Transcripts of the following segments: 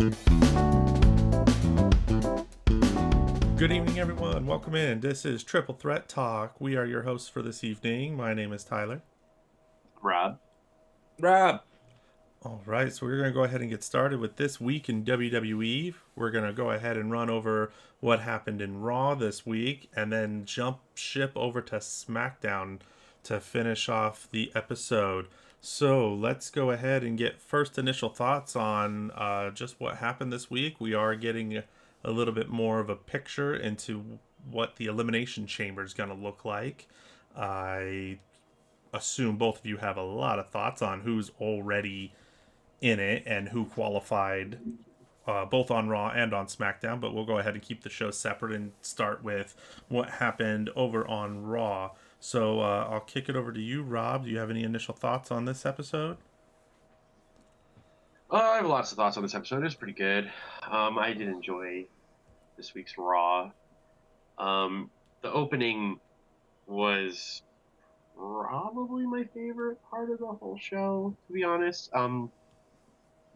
Good evening, everyone. Welcome in. This is Triple Threat Talk. We are your hosts for this evening. My name is Tyler. Rob. Rob. All right, so we're going to go ahead and get started with this week in WWE. We're going to go ahead and run over what happened in Raw this week and then jump ship over to Smackdown to finish off the episode. So let's go ahead and get first initial thoughts on just what happened this week. We are getting a little bit more of a picture into what the Elimination Chamber is going to look like. I assume both of you have a lot of thoughts on who's already in it and who qualified both on Raw and on SmackDown, but we'll go ahead and keep the show separate and start with what happened over on Raw. So I'll kick it over to you, Rob. Do you have any initial thoughts on this episode? I have lots of thoughts on this episode. It was pretty good. I did enjoy this week's Raw. The opening was probably my favorite part of the whole show, to be honest.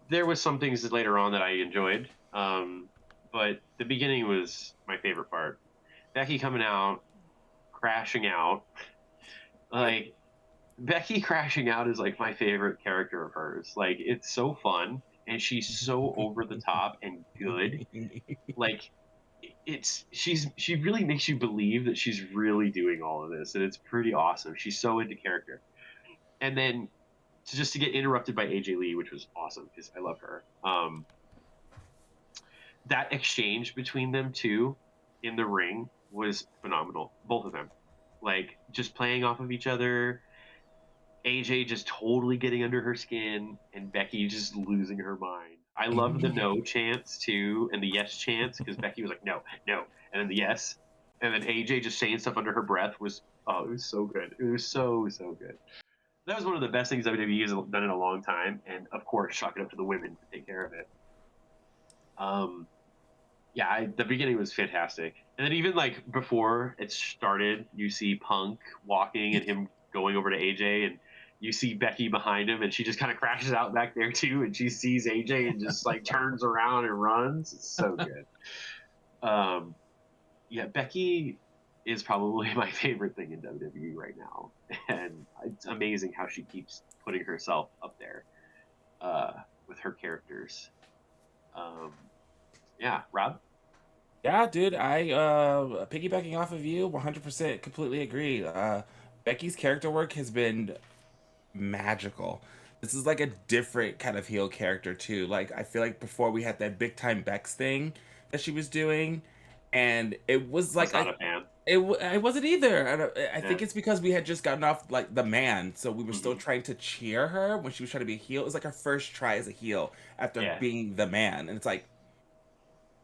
There was some things later on that I enjoyed, but the beginning was my favorite part. Becky coming out, crashing out. Like, Becky crashing out is like my favorite character of hers. Like, it's so fun, and she's so over the top and good. Like, she really makes you believe that she's really doing all of this, and it's pretty awesome. She's so into character, and then to get interrupted by AJ Lee, which was awesome because I love her. That exchange between them two in the ring was phenomenal. Both of them, like, just playing off of each other. AJ just totally getting under her skin, and Becky just losing her mind. I loved the no chants too, and the yes chants, because Becky was like no, no, and then the yes, and then AJ just saying stuff under her breath was it was so good. It was so good. That was one of the best things WWE has done in a long time, and of course, chalk it up to the women to take care of it. The beginning was fantastic, and then even like before it started, you see Punk walking and him going over to AJ, and you see Becky behind him, and she just kind of crashes out back there too, and she sees AJ and just like turns around and runs. It's so good. Becky is probably my favorite thing in WWE right now, and it's amazing how she keeps putting herself up there with her characters. Rob? Yeah, dude, I piggybacking off of you, 100% completely agree. Becky's character work has been magical. This is like a different kind of heel character too. Like, I feel like before we had that big time Bex thing that she was doing, and it was like I'm not a fan. I wasn't either. And I think Yeah. it's because we had just gotten off like the man, so we were still Mhm. trying to cheer her when she was trying to be a heel. It was like her first try as a heel after Yeah. being the man, and it's like,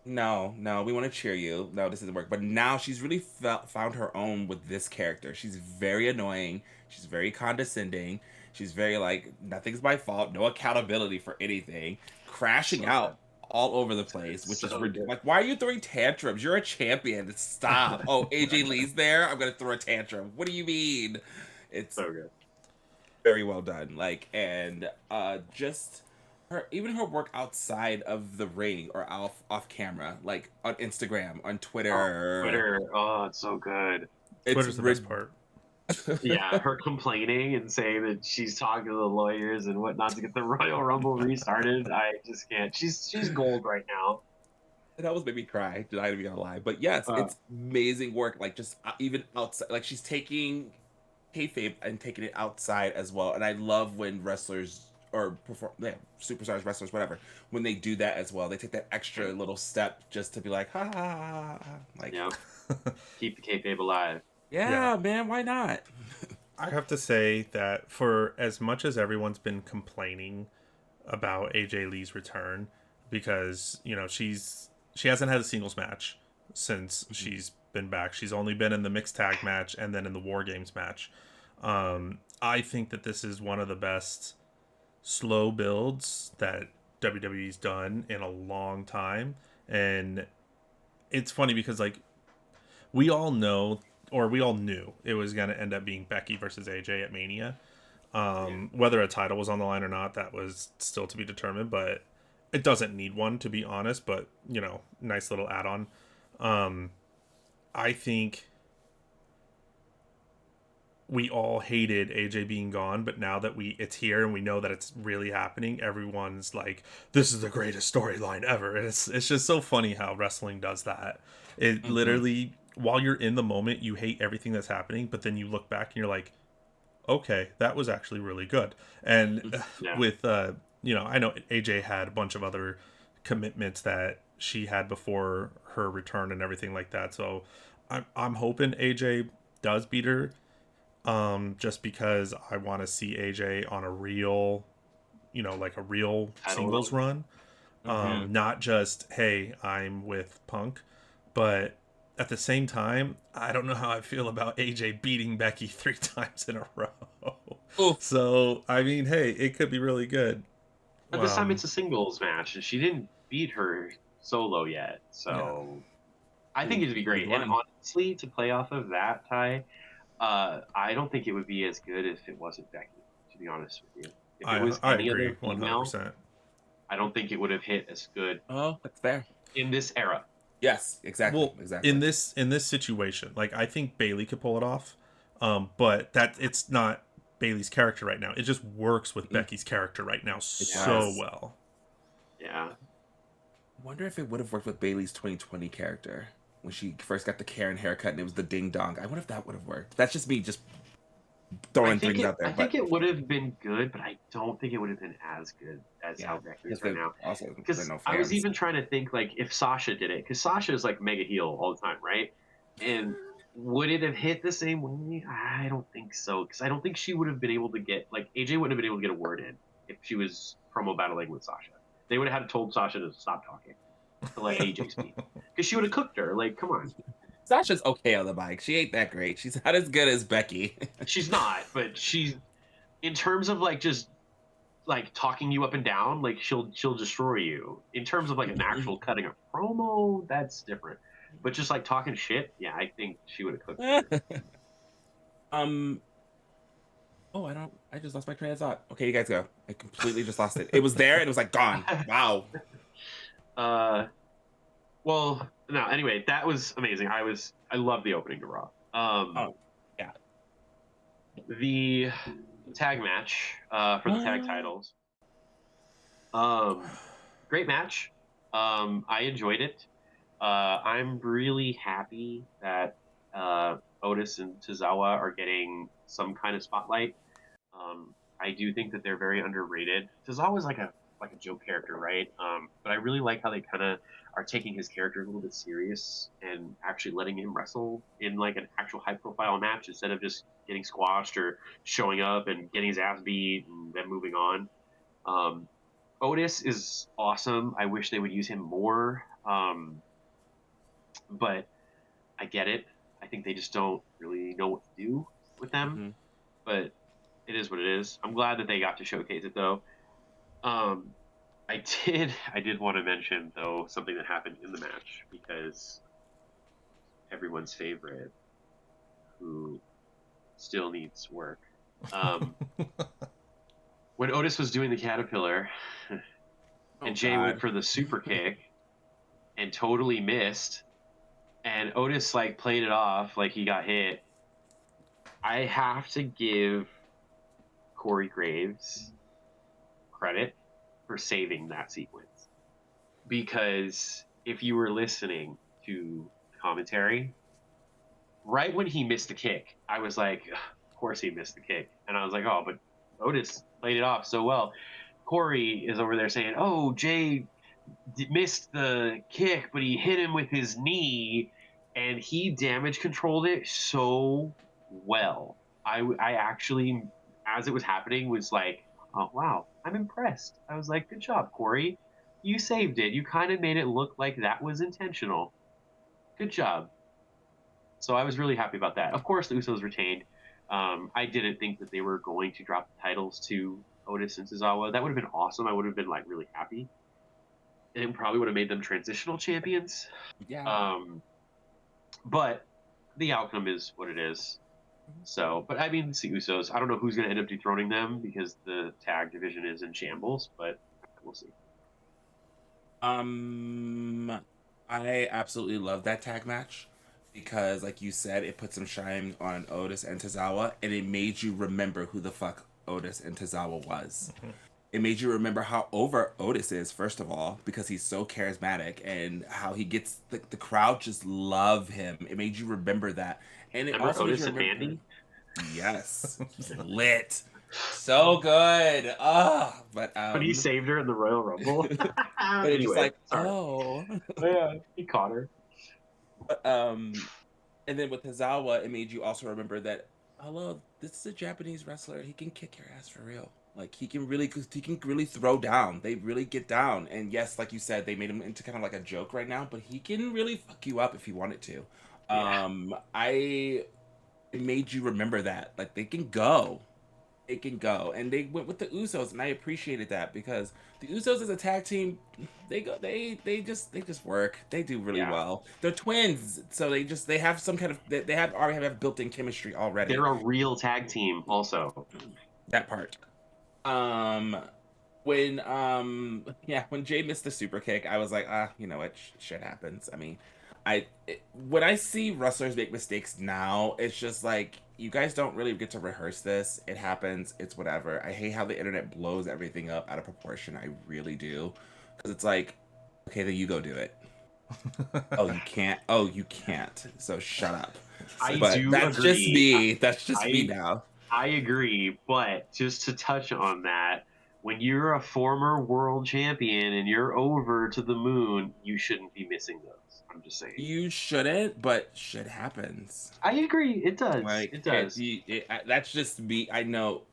no, no, we want to cheer you. No, this doesn't work. But now she's really found her own with this character. She's very annoying. She's very condescending. She's very like, nothing's my fault. No accountability for anything. Crashing So out good. all over the place, It's which is so good. like, why are you throwing tantrums? You're a champion. Stop. Oh, AJ Lee's there. I'm gonna throw a tantrum. What do you mean? It's So good. very well done. Like, and just her, even her work outside of the ring or off camera, like on Instagram, on Oh, Twitter. Twitter. Oh, it's so good. It's Twitter's the best part. Yeah, her complaining and saying that she's talking to the lawyers and whatnot to get the Royal Rumble restarted. I just can't. She's gold right now. That was made me cry. Did I to be gonna lie? But yes, Uh, it's amazing work. Like, just even outside, like she's taking kayfabe and taking it outside as well. And I love when wrestlers or superstars, wrestlers, whatever, when they do that as well. They take that extra little step just to be like, ha ha ha, ha. Like, yeah, keep the kayfabe alive. Yeah. yeah, man, why not? I have to say that for as much as everyone's been complaining about AJ Lee's return, because she hasn't had a singles match since she's been back. She's only been in the mixed tag match and then in the War Games match. I think that this is one of the best slow builds that WWE's done in a long time, and it's funny because like we all know or we all knew it was going to end up being Becky versus AJ at Mania. Yeah. Whether a title was on the line or not, that was still to be determined. But it doesn't need one, to be honest, but nice little add-on. um I think we all hated AJ being gone, but now that it's here and we know that it's really happening, everyone's like, "This is the greatest storyline ever." And it's just so funny how wrestling does that. It Mm-hmm. literally, while you're in the moment, you hate everything that's happening, but then you look back and you're like, "Okay, that was actually really good." And Yeah. with I know AJ had a bunch of other commitments that she had before her return and everything like that. So I'm hoping AJ does beat her, just because I want to see AJ on a real, like a real Title singles run. run. Mm-hmm. Not just, hey, I'm with Punk, but at the same time, I don't know how I feel about AJ beating Becky 3 times in a row. Oh, So, I mean, hey, it could be really good. But this time it's a singles match, and she didn't beat her solo yet. Yeah. So I think ooh, it'd be lead great. And one. honestly, to play off of that, Ty, I don't think it would be as good if it wasn't Becky, to be honest with you. If it was I any agree other female, 100%. I don't think it would have hit as good Oh, that's fair. in this era. Yes, exactly, Well, exactly. in this situation, like, I think Bailey could pull it off, but that it's not Bailey's character right now. It just works with Mm, Becky's character right now it so does. well. Yeah. I wonder if it would have worked with Bailey's 2020 character when she first got the Karen haircut and it was the ding dong. I wonder if that would have worked. That's just me just throwing things out there, I think but it would have been good, but I don't think it would have been as good as yeah, how Becky because is right they now. also they're Because no I was fans. even trying to think like if Sasha did it, because Sasha is like mega heel all the time, right? And would it have hit the same way? I don't think so, because I don't think she would have been able to get like AJ wouldn't have been able to get a word in if she was promo battling with Sasha. They would have had told Sasha to stop talking to let AJ speak, because she would have cooked her. Like, come on, Sasha's okay on the mic. She ain't that great. She's not as good as Becky. she's not, but she's in terms of like just like talking you up and down, like she'll destroy you. In terms of like an actual cutting a promo, that's different. But just like talking shit, yeah, I think she would have cooked her. um. Oh, I don't. I just lost my train of thought. Okay, you guys go. I completely just lost it. It was there and it was like gone. Wow. uh, well, no. Anyway, that was amazing. I love the opening to Raw. Oh, yeah. The tag match for the tag titles. Great match. I enjoyed it. I'm really happy that Otis and Tozawa are getting some kind of spotlight. I do think that they're very underrated. Tozawa's like a joke character, right? But I really like how they kind of are taking his character a little bit serious and actually letting him wrestle in like an actual high profile match instead of just getting squashed or showing up and getting his ass beat and then moving on. Um, Otis is awesome. I wish they would use him more. But I get it. I think they just don't really know what to do with them. Mm-hmm. But it is what it is. I'm glad that they got to showcase it though. Um, I did want to mention though something that happened in the match because everyone's favorite, who still needs work. Um, when Otis was doing the caterpillar, Oh and Jay went God. for the super kick and totally missed, and Otis like played it off like he got hit. I have to give Corey Graves credit for saving that sequence, because if you were listening to commentary, right when he missed the kick, I was like, of course he missed the kick, and I was like, oh, but Otis played it off so well. Corey is over there saying, oh, Jay missed the kick, but he hit him with his knee, and he damage controlled it so well. I actually, as it was happening, was like, oh wow, I'm impressed. I was like, good job, Corey. You saved it. You kind of made it look like that was intentional. Good job. So I was really happy about that. Of course, the Usos retained. I didn't think that they were going to drop the titles to Otis and Tozawa. That would have been awesome. I would have been like really happy. And it probably would have made them transitional champions. Yeah. Um, but the outcome is what it is. So, but I mean, it's the Usos. I don't know who's going to end up dethroning them because the tag division is in shambles, but we'll see. Um, I absolutely love that tag match because, like you said, it put some shine on Otis and Tozawa, and it made you remember who the fuck Otis and Tozawa was. Mhm. It made you remember how over Otis is, first of all, because he's so charismatic and how he gets the crowd just love him. It made you remember that. And it Remember also made you Otis and remember, Mandy? yes, lit. So good. But But he saved her in the Royal Rumble. but it's just Anyway, like, sorry. oh. Oh, yeah, he caught her. But, and then with Tazawa, it made you also remember that, hello, this is a Japanese wrestler. He can kick your ass for real. Like he can really throw down. They really get down. And yes, like you said, they made him into kind of like a joke right now, but he can really fuck you up if he wanted to. Yeah. I it made you remember that. Like they can go. It can go, and they went with the Usos, and I appreciated that because the Usos as a tag team, they just work. They do really Yeah. well. They're twins, so they have some kind of they have already have built-in chemistry already. They're a real tag team, also. That part. Um, when yeah, when Jay missed the super kick, I was like, you know what, shit happens. I mean, when I see wrestlers make mistakes now, it's just like you guys don't really get to rehearse this. It happens. It's whatever. I hate how the internet blows everything up out of proportion. I really do, because it's like, okay, then you go do it. Oh, you can't. Oh, you can't. So shut up. I But do that's just agree. me. That's just me I now. I agree, but just to touch on that, when you're a former world champion and you're over to the moon, you shouldn't be missing those. I'm just saying. You shouldn't, but shit happens. I agree. It does. Like It does. that's just me. I know,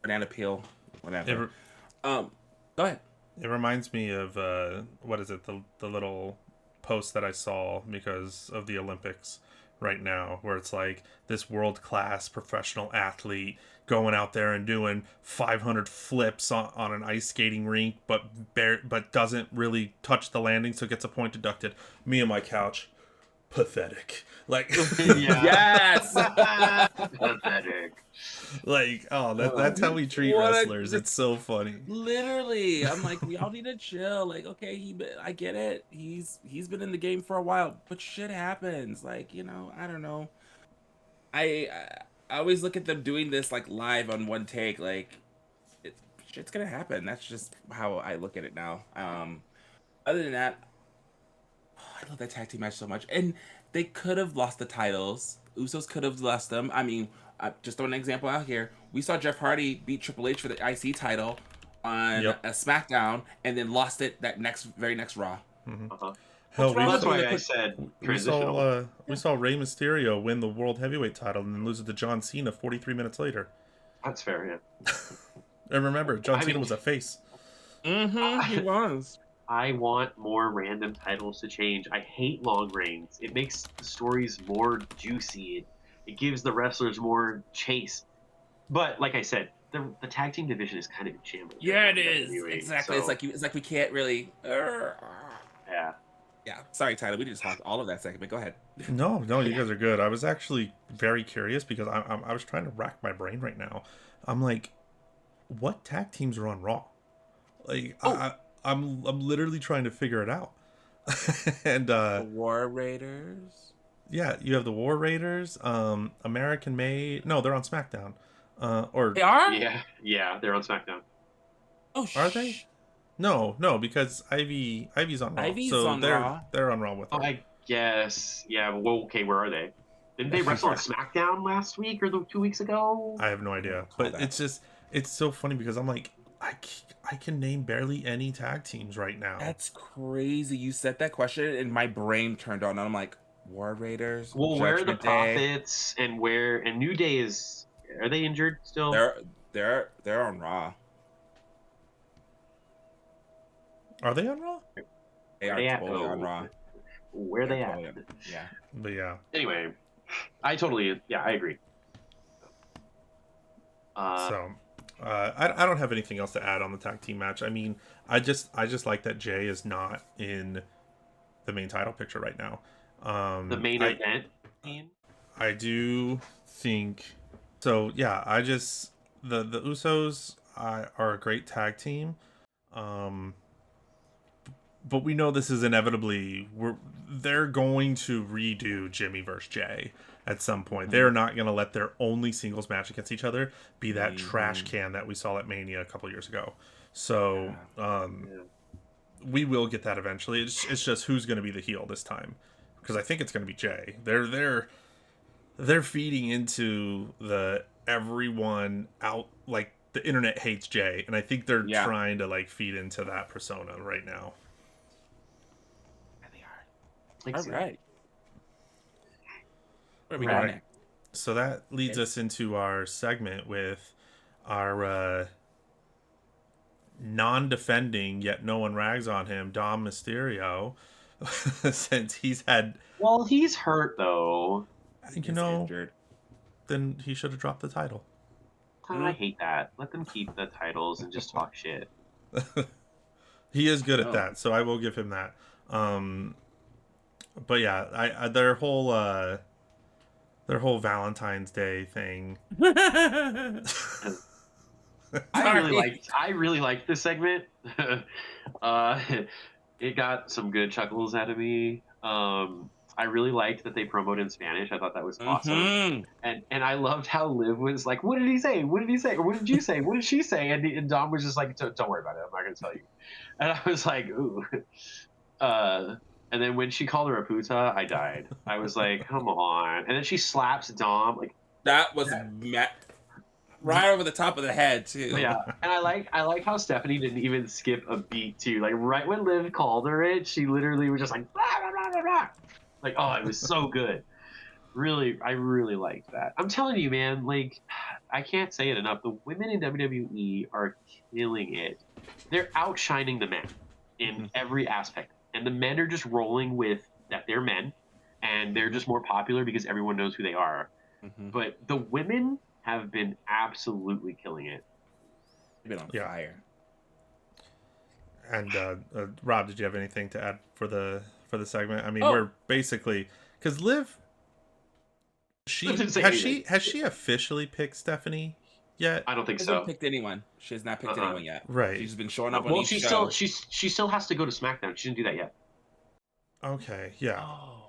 banana peel, It, whatever. re- Go ahead. it reminds me of what is it, the little post that I saw because of the Olympics right now, where it's like this world class professional athlete going out there and doing 500 flips on an ice skating rink, but doesn't really touch the landing, so gets a point deducted. Me and my couch, pathetic. Like, Yes. Pathetic. like, oh, that's how we treat What wrestlers. It's so funny. literally. I'm like, we all need to chill. Like, okay, I get it. He's been in the game for a while, but shit happens. Like, I don't know. I I always look at them doing this like live on one take. Like, it, shit's gonna happen. That's just how I look at it now. Other than that, I love that tag team match so much. And they could have lost the titles. Usos could have lost them. I mean, just throwing an example out here. We saw Jeff Hardy beat Triple H for the IC title on Yep. a SmackDown and then lost it that very next Raw. Mhm. Uh-huh. Hell, What's wrong That's with why the I quick- said we transitional. saw Rey Mysterio win the World Heavyweight title and then lose it to John Cena 43 minutes later. That's fair, yeah. And remember, John I Cena mean- was a face. He was. I want more random titles to change. I hate long reigns. It makes the stories more juicy. It gives the wrestlers more chase. But like I said, the tag team division is kind of in shambles. Yeah, right it now in is. WWE, Exactly. so, It's like we can't really. yeah. Yeah. Sorry, Tyler. We just talked all of that segment. Go ahead. No, you guys are good. I was actually very curious because I was trying to rack my brain right now. I'm like, what tag teams are on Raw? Like, I'm literally trying to figure it out. And The War Raiders. yeah, you have the War Raiders, American Made. No, they're on SmackDown. Or They are. Yeah, they're on SmackDown. Oh, are they? No, because Ivy's on Raw, Ivy's so on they're Raw. they're on Raw with her. Oh, I guess. Yeah, well, okay, where are they? Didn't they wrestle on SmackDown last week or 2 weeks ago? I have no idea, Call but that. it's so funny because I'm like I can name barely any tag teams right now. That's crazy. You said that question, and my brain turned on. And I'm like, War Raiders. Well, where are the Judgment Day. Profits and New Day is? Are they injured still? They're on Raw. Are they on Raw? They are They at? totally on Oh. Raw. Where are they They're at? totally Yeah. But yeah, Anyway, I agree. so I don't have anything else to add on the tag team match. I mean, I just like that Jay is not in the main title picture right now. The main event team. I do think so. Yeah, I just the Usos are a great tag team. but we know this is inevitably they're going to redo Jimmy versus Jay at some point. They're not going to let their only singles match against each other be that trash can that we saw at Mania a couple years ago. So we will get that eventually. It's just who's going to be the heel this time, because I think it's going to be Jay. They're feeding into the everyone out, like the internet hates Jay, and I think they're trying to like feed into that persona right now. All right. Where are we going next? So that leads us into our segment with our non-defending, yet no one rags on him, Dom Mysterio, since he's had... Well, he's hurt, though. You know, then he should have dropped the title. I hate that. Let them keep the titles and just talk shit. He is good at that, so I will give him that. But yeah, I their whole Valentine's Day thing. I really liked this segment. It got some good chuckles out of me. I really liked that they promoted in Spanish. I thought that was awesome. And I loved how Liv was like, "What did he say? What did he say? Or what did you say? What did she say?" And Dom was just like, "Don't worry about it. I'm not going to tell you." And I was like, "Ooh." And then when she called her a puta, I died. I was like, "Come on!" And then she slaps Dom like that was right over the top of the head too. Yeah, and I like how Stephanie didn't even skip a beat too. Like right when Liv called her it, she literally was just like blah, blah, blah, blah, blah. Like, oh, it was so good. Really, I really liked that. I'm telling you, man, like I can't say it enough. The women in WWE are killing it. They're outshining the men in every aspect. And the men are just rolling with that they're men and they're just more popular because everyone knows who they are. But the women have been absolutely killing it. They've been on fire. And Rob, did you have anything to add for the segment? I mean, we're basically, because Liv, has she officially picked Stephanie yet? I don't think she so. Hasn't picked anyone. She has not picked anyone yet. Right. She's been showing up on each show. Well, she still has to go to Smackdown. She didn't do that yet. Okay. Yeah. Oh.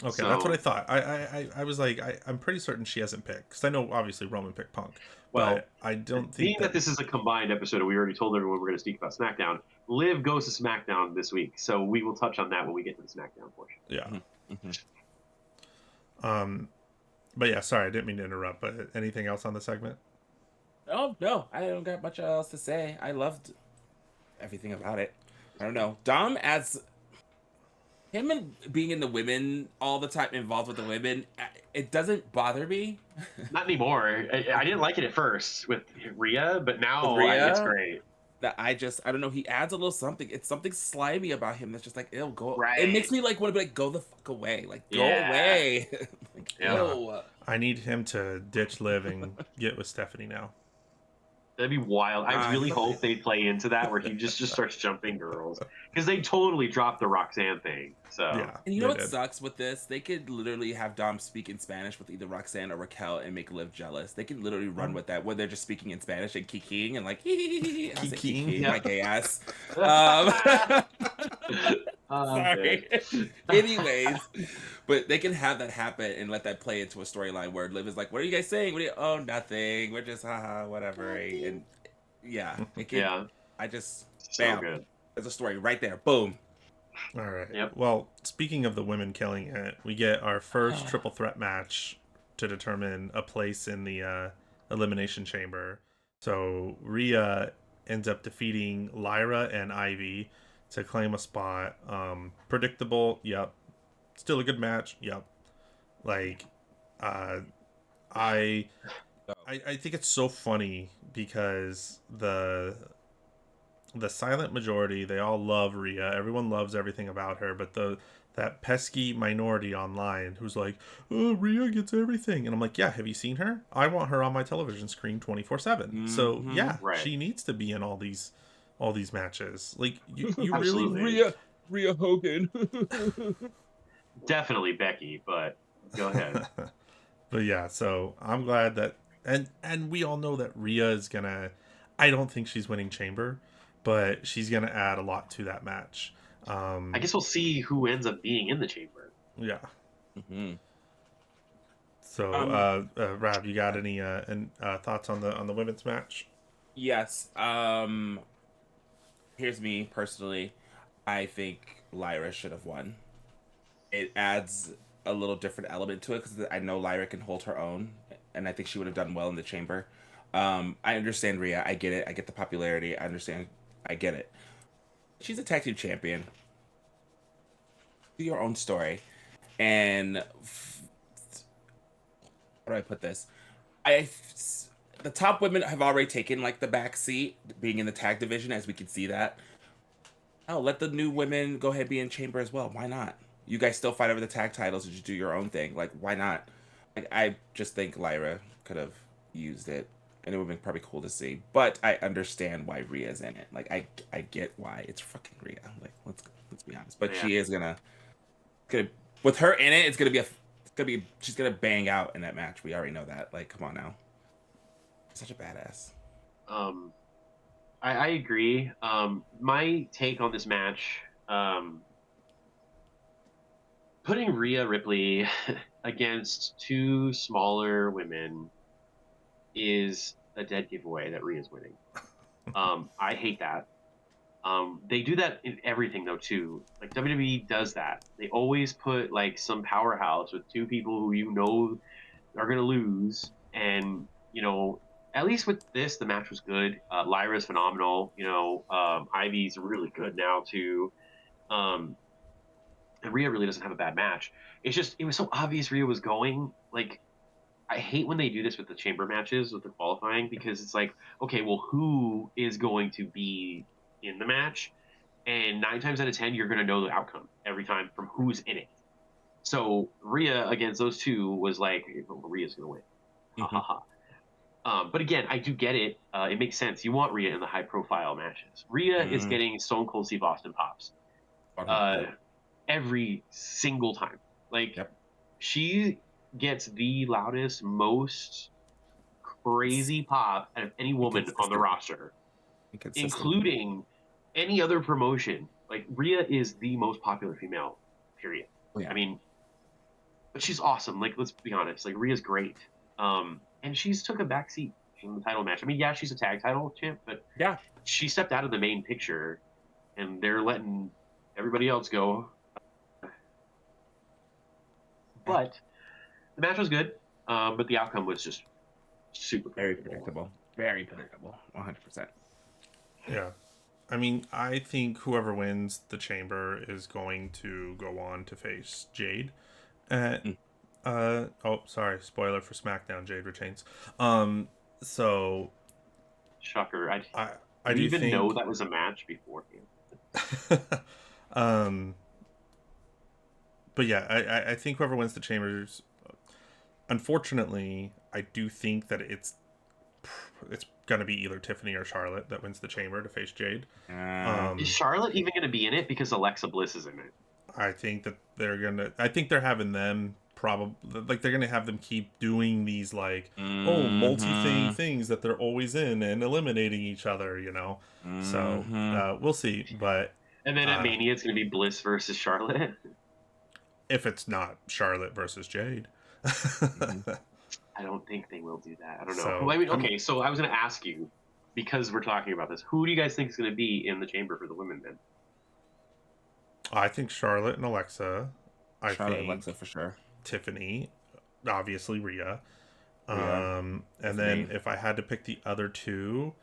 Okay, that's what I thought. I was like, I'm pretty certain she hasn't picked, because I know obviously Roman picked Punk. Well, but I don't think being that this is a combined episode, we already told everyone we're going to speak about SmackDown. Liv goes to SmackDown this week, so we will touch on that when we get to the SmackDown portion. Yeah. But yeah, sorry, I didn't mean to interrupt. But anything else on the segment? Oh no, I don't got much else to say. I loved everything about it. I don't know. Dom adds him and being in the women all the time, involved with the women. It doesn't bother me. Not anymore. I didn't like it at first with Rhea, but now it's great. That I don't know. He adds a little something. It's something slimy about him that's just like, it'll go. Right. It makes me like want to be like, go the fuck away. Like, go away. Like, yeah. I need him to ditch Liv and get with Stephanie now. That'd be wild. I really hope they play into that where he just starts jumping girls, because they totally dropped the Roxanne thing. So yeah, and you know what sucks with this? They could literally have Dom speak in Spanish with either Roxanne or Raquel and make Liv jealous. They could literally run with that, where they're just speaking in Spanish and kikiing and like kikiing, my gay ass. Sorry. Anyways, but they can have that happen and let that play into a storyline where Liv is like, "What are you guys saying? Oh, nothing. We're just haha, whatever." And yeah, it can, yeah. I just so good. There's a story right there. Boom. All right. Yep. Well, speaking of the women killing it, we get our first triple threat match to determine a place in the Elimination Chamber. So Rhea ends up defeating Lyra and Ivy to claim a spot. Predictable. Yep. Still a good match. Yep. Like, I think it's so funny because the silent majority, they all love Rhea. Everyone loves everything about her, but that pesky minority online who's like, "Oh, Rhea gets everything," and I'm like, "Yeah, have you seen her? I want her on my television screen 24/7." So yeah, she needs to be in all these matches. Like you really Rhea Hogan. Definitely Becky, but go ahead. But yeah, so I'm glad that and we all know that Rhea is gonna. I don't think she's winning Chamber, but she's gonna add a lot to that match. I guess we'll see who ends up being in the chamber. Yeah. Mm-hmm. So, Rab, you got any thoughts on the women's match? Yes. Here's me personally. I think Lyra should have won. It adds a little different element to it because I know Lyra can hold her own, and I think she would have done well in the chamber. I understand Rhea. I get it. I get the popularity. I understand. I get it. She's a tag team champion. Do your own story. And how do I put this? I the top women have already taken like the back seat, being in the tag division, as we can see that. Oh, let the new women go ahead and be in chamber as well. Why not? You guys still fight over the tag titles and just do your own thing. Like, why not? Like, I just think Lyra could have used it, and it would have been probably cool to see. But I understand why Rhea's in it. Like, I get why it's fucking Rhea. Like, let's be honest. But Yeah. she is gonna with her in it. It's gonna be she's gonna bang out in that match. We already know that. Like, come on now. Such a badass. I agree. My take on this match, putting Rhea Ripley against two smaller women is a dead giveaway that Rhea's winning. I hate that. They do that in everything though too. Like WWE does that. They always put like some powerhouse with two people who you know are gonna lose, and at least with this, the match was good. Lyra's phenomenal. Ivy's really good now too. And Rhea really doesn't have a bad match. It's just it was so obvious Rhea was going. Like I hate when they do this with the chamber matches with the qualifying because it's like, okay, well, who is going to be in the match? And 9 times out of 10, you're going to know the outcome every time from who's in it. So Rhea against those two was like, Rhea's going to win. Ha ha ha. But again, I do get it. It makes sense. You want Rhea in the high profile matches. Rhea is getting Stone Cold Steve Austin pops every single time. Like, she gets the loudest, most crazy pop out of any woman on the roster, including any other promotion. Like, Rhea is the most popular female, period. Yeah. I mean, but she's awesome. Like, let's be honest. Like, Rhea's great. And she's took a backseat in the title match. I mean, yeah, she's a tag title champ, but yeah, she stepped out of the main picture, and they're letting everybody else go. But the match was good, but the outcome was just super predictable. Very predictable. 100%. Yeah. I mean, I think whoever wins the chamber is going to go on to face Jade. Sorry, spoiler for Smackdown, Jade retains. So shocker. I do didn't even think... know that was a match beforehand. But yeah, I think whoever wins the chambers, unfortunately, I do think that it's gonna be either Tiffany or Charlotte that wins the chamber to face Jade. Is Charlotte even gonna be in it because Alexa Bliss is in it? I think that I think they're having them probably, like, they're gonna have them keep doing these like multi things that they're always in and eliminating each other, So we'll see. But and then at Mania it's gonna be Bliss versus Charlotte. If it's not Charlotte versus Jade. I don't think they will do that. I don't know. So, I mean, okay, so I was going to ask you, because we're talking about this, who do you guys think is going to be in the chamber for the women then? I think Charlotte and Alexa. I think Alexa for sure. Tiffany, obviously Rhea. And then if I had to pick the other two,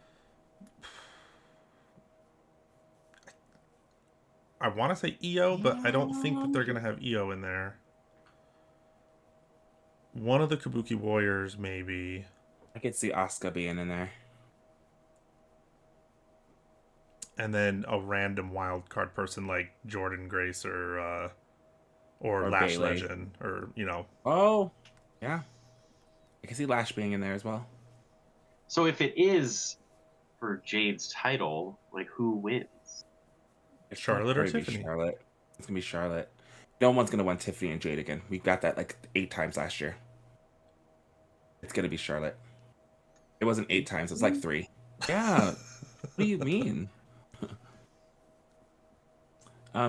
I want to say Io, but I don't think that they're going to have Io in there. One of the Kabuki Warriors, maybe. I could see Asuka being in there. And then a random wild card person like Jordan Grace or Lash Bayley. Legend, or Oh, yeah. I can see Lash being in there as well. So if it is for Jade's title, like, who wins? It's Charlotte or Tiffany? Charlotte. It's gonna be Charlotte. No one's gonna win Tiffany and Jade again. We got that like 8 times last year. It's gonna be Charlotte. It wasn't 8 times. It's like 3. Yeah. What do you mean?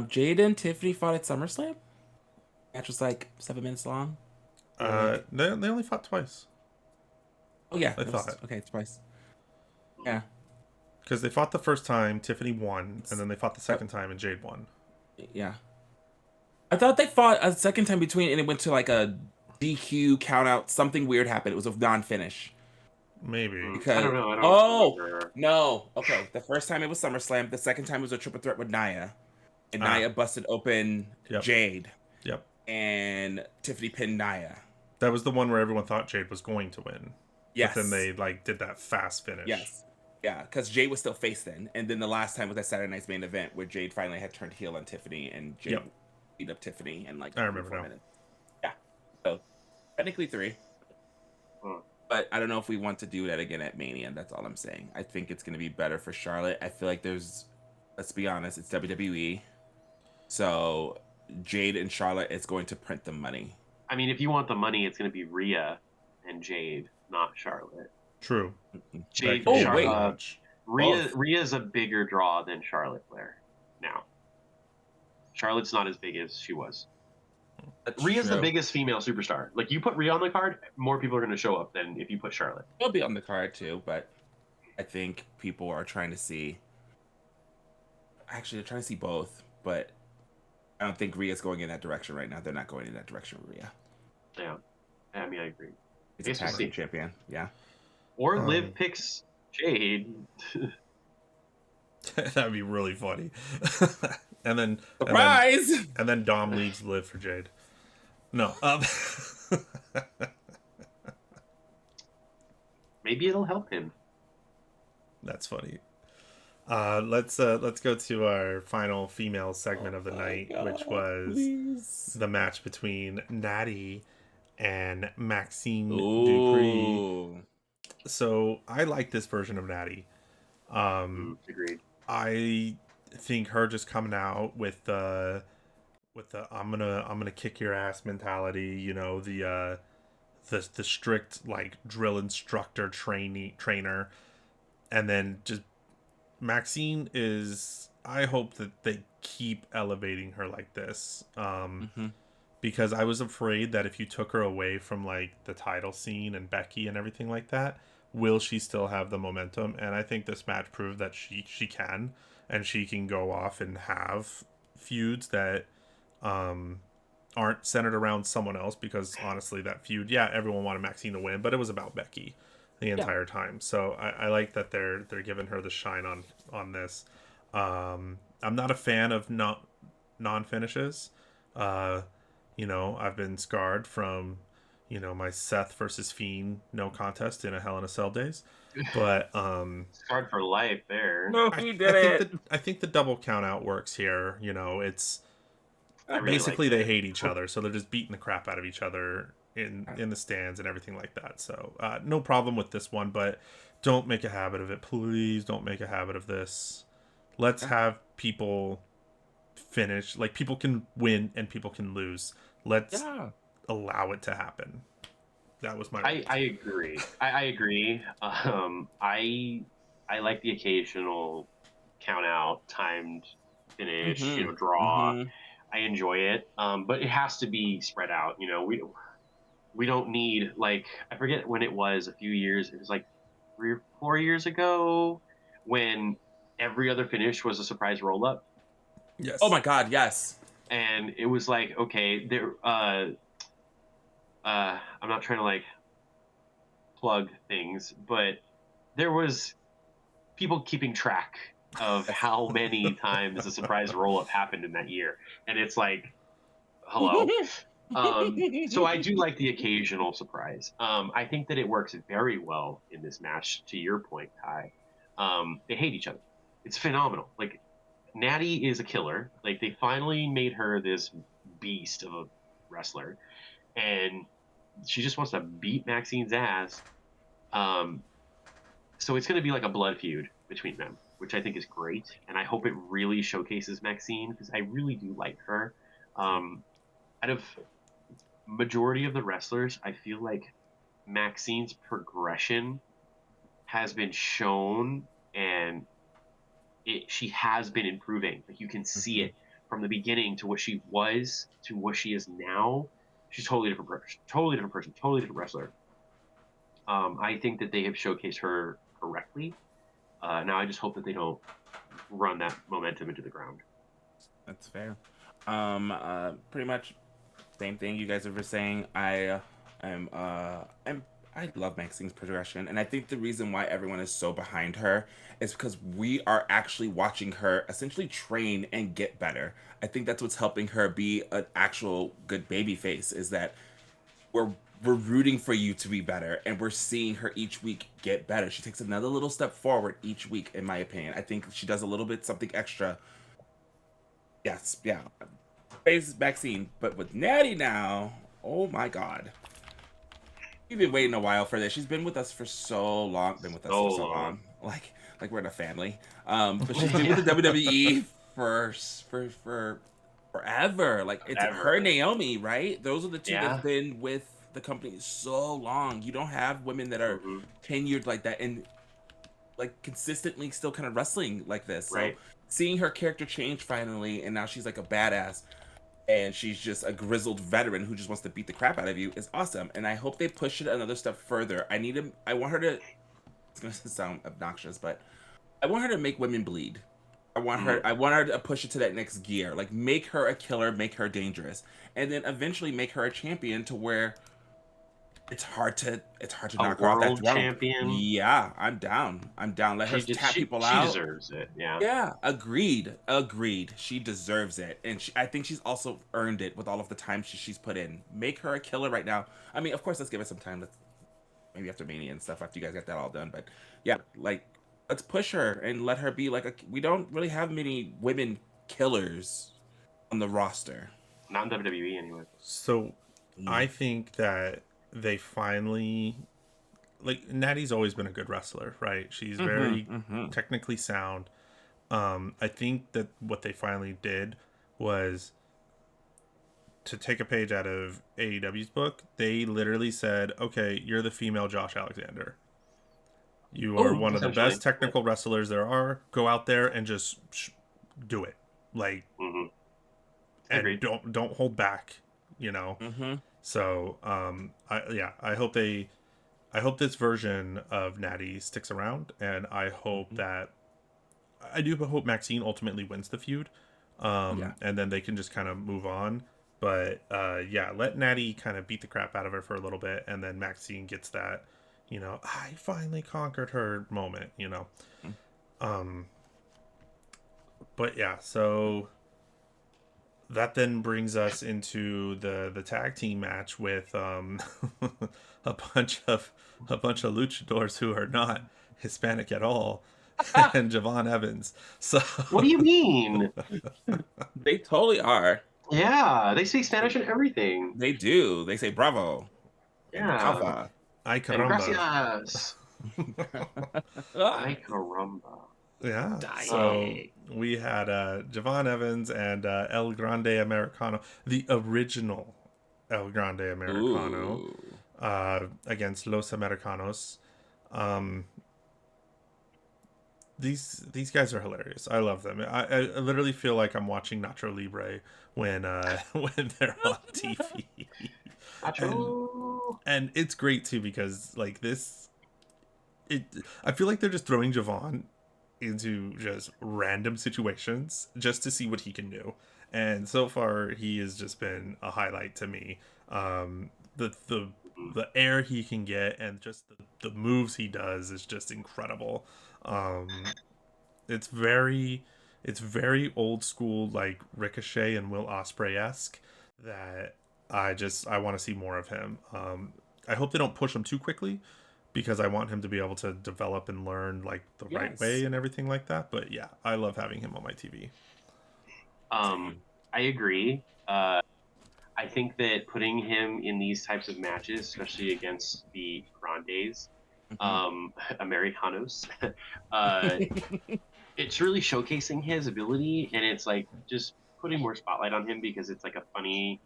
Jade and Tiffany fought at SummerSlam. Match was like 7 minutes long. They only fought twice. Oh yeah, I it was thought. okay. Twice. Yeah. Because they fought the first time, Tiffany won, and then they fought the second time, and Jade won. Yeah. I thought they fought a second time between, and it went to like a DQ count out. Something weird happened. It was a non-finish. Maybe. I don't Because know. I don't remember. no, okay. The first time it was SummerSlam. The second time was a triple threat with Nia, and Nia busted open Jade. Yep. And Tiffany pinned Nia. That was the one where everyone thought Jade was going to win. Yes. But then they like did that fast finish. Yes. Yeah, because Jade was still face then, and then the last time was that Saturday night's main event where Jade finally had turned heel on Tiffany, and Jade beat up Tiffany in like I remember 4 now. minutes. Yeah, so technically 3. But I don't know if we want to do that again at Mania. That's all I'm saying. I think it's going to be better for Charlotte. I feel like let's be honest, it's WWE. So Jade and Charlotte is going to print the money. I mean, if you want the money, it's going to be Rhea and Jade, not Charlotte. True. Jade, Rhea's a bigger draw than Charlotte Flair now. Charlotte's not as big as she was. Rhea's the biggest female superstar. Like, you put Rhea on the card, more people are going to show up than if you put Charlotte. She'll be on the card too, but I think people are trying to see. Actually, they're trying to see both, but I don't think Rhea's going in that direction right now. They're not going in that direction with Rhea. Yeah. I mean, I agree. He's a tag team champion. Yeah. Or Liv picks Jade. That would be really funny. and then surprise. And then Dom leaves Liv for Jade. No. Maybe it'll help him. That's funny. Let's go to our final female segment of the night, which was the match between Natty and Maxine Dupree. So I like this version of Natty. Agreed. I think her just coming out with the I'm gonna kick your ass mentality, you know, the strict like drill instructor trainer, and then just Maxine is, I hope that they keep elevating her like this. Because I was afraid that if you took her away from like the title scene and Becky and everything like that, will she still have the momentum? And I think this match proved that she can, and she can go off and have feuds that aren't centered around someone else, because honestly that feud, everyone wanted Maxine to win, but it was about Becky the entire time. So I like that they're giving her the shine on this. I'm not a fan of non-finishes. You know, I've been scarred from, you know, my Seth versus Fiend no contest in a Hell in a Cell days. But scarred for life there. No, he did I think the double count out works here. You know, it's really basically they hate each other, so they're just beating the crap out of each other in the stands and everything like that. So no problem with this one, but don't make a habit of it. Please don't make a habit of this. Let's have people finish. Like, people can win and people can lose. Let's allow it to happen. That was my I agree. I agree. I like the occasional count out, timed finish, you know, draw. I enjoy it. But it has to be spread out. You know, we don't need, like, I forget when it was, a few years, it was like 3 or 4 years ago, when every other finish was a surprise roll up. Yes. Oh my god, yes. And it was like, okay, there I'm not trying to like plug things, but there was people keeping track of how many times a surprise roll up happened in that year. And it's like, hello. So I do like the occasional surprise. I think that it works very well in this match, to your point, Ty. They hate each other. It's phenomenal. Like, Natty is a killer. Like, they finally made her this beast of a wrestler, and she just wants to beat Maxine's ass. So it's going to be like a blood feud between them, which I think is great, and I hope it really showcases Maxine, because I really do like her. Out of majority of the wrestlers, I feel like Maxine's progression has been shown, and she has been improving. Like, you can see it from the beginning to what she was to what she is now, she's totally different person, totally different person, totally different wrestler. I think that they have showcased her correctly. Now I just hope that they don't run that momentum into the ground. That's fair. Pretty much same thing you guys were saying. I love Maxine's progression, and I think the reason why everyone is so behind her is because we are actually watching her essentially train and get better. I think that's what's helping her be an actual good baby face. Is that we're we're rooting for you to be better, and we're seeing her each week get better. She takes another little step forward each week, in my opinion. I think she does a little bit something extra. Yes, yeah. Praise Maxine, but with Natty now, oh my god. We've been waiting a while for this. She's been with us for so long. Been with us So for so long. long. Like we're in a family. But she's been with the WWE for forever. Like it's her and Ever. Naomi, right? Those are the two that's Yeah. been with the company so long. You don't have women that are Hmm. tenured like that and like consistently still kind of wrestling like this. So Right. seeing her character change finally, and now she's like a badass and she's just a grizzled veteran who just wants to beat the crap out of you is awesome. And I hope they push it another step further. I want her to, it's gonna sound obnoxious, but I want her to make women bleed. Mm. I want her to push it to that next gear. Like make her a killer, make her dangerous. And then eventually make her a champion to where it's hard to A knock her off that world throne. champion. Yeah, I'm down. I'm down. Let her tap people She out. deserves it. Yeah. Yeah, agreed. Agreed. She deserves it. And I think she's also earned it with all of the time she's put in. Make her a killer right now. I mean, of course, let's give it some time. Let's maybe after Mania and stuff, after you guys get that all done. But yeah, like, let's push her and let her be like we don't really have many women killers on the roster. Not in WWE anyway. So Mm. I think that they finally, like, Natty's always been a good wrestler, right? She's very Mm-hmm. technically sound. I think that what they finally did was to take a page out of AEW's book. They literally said, "Okay, you're the female Josh Alexander. You are Oh, one of the Essentially. best technical wrestlers there are. Go out there and just do it. Like, Hmm. and Agreed. don't hold back, you know." mm-hmm. So, I hope this version of Natty sticks around, and I hope Mm-hmm. that I do hope Maxine ultimately wins the feud, Yeah. and then they can just kind of move on. But yeah, let Natty kind of beat the crap out of her for a little bit, and then Maxine gets that, I finally conquered her moment, Um, but yeah, so that then brings us into the tag team match with a bunch of luchadors who are not Hispanic at all, and Javon Evans. So What do you mean? They totally are. Yeah, they speak Spanish and everything. They do. They say bravo and Yeah. alpha. ay And caramba. gracias. Ah, Ay caramba. Yeah. So Dying. we had Javon Evans and El Grande Americano, the original El Grande Americano, ooh. against Los Americanos. Um, these guys are hilarious. I love them. I literally feel like I'm watching Nacho Libre when when they're on TV, and Nacho. it's great too because like this, it I feel like they're just throwing Javon into just random situations just to see what he can do, and so far he has just been a highlight to me. The air he can get and just the moves he does is just incredible. Um, it's very old school, like Ricochet and Will Ospreay esque, that I want to see more of him. I hope they don't push him too quickly because I want him to be able to develop and learn like the right way Yes. and everything like that. But yeah, I love having him on my TV. Um, Same. I agree. I think that putting him in these types of matches, especially against the Grandes, Mhm. Americanos, uh, it's really showcasing his ability, and it's like just putting more spotlight on him because it's like a funny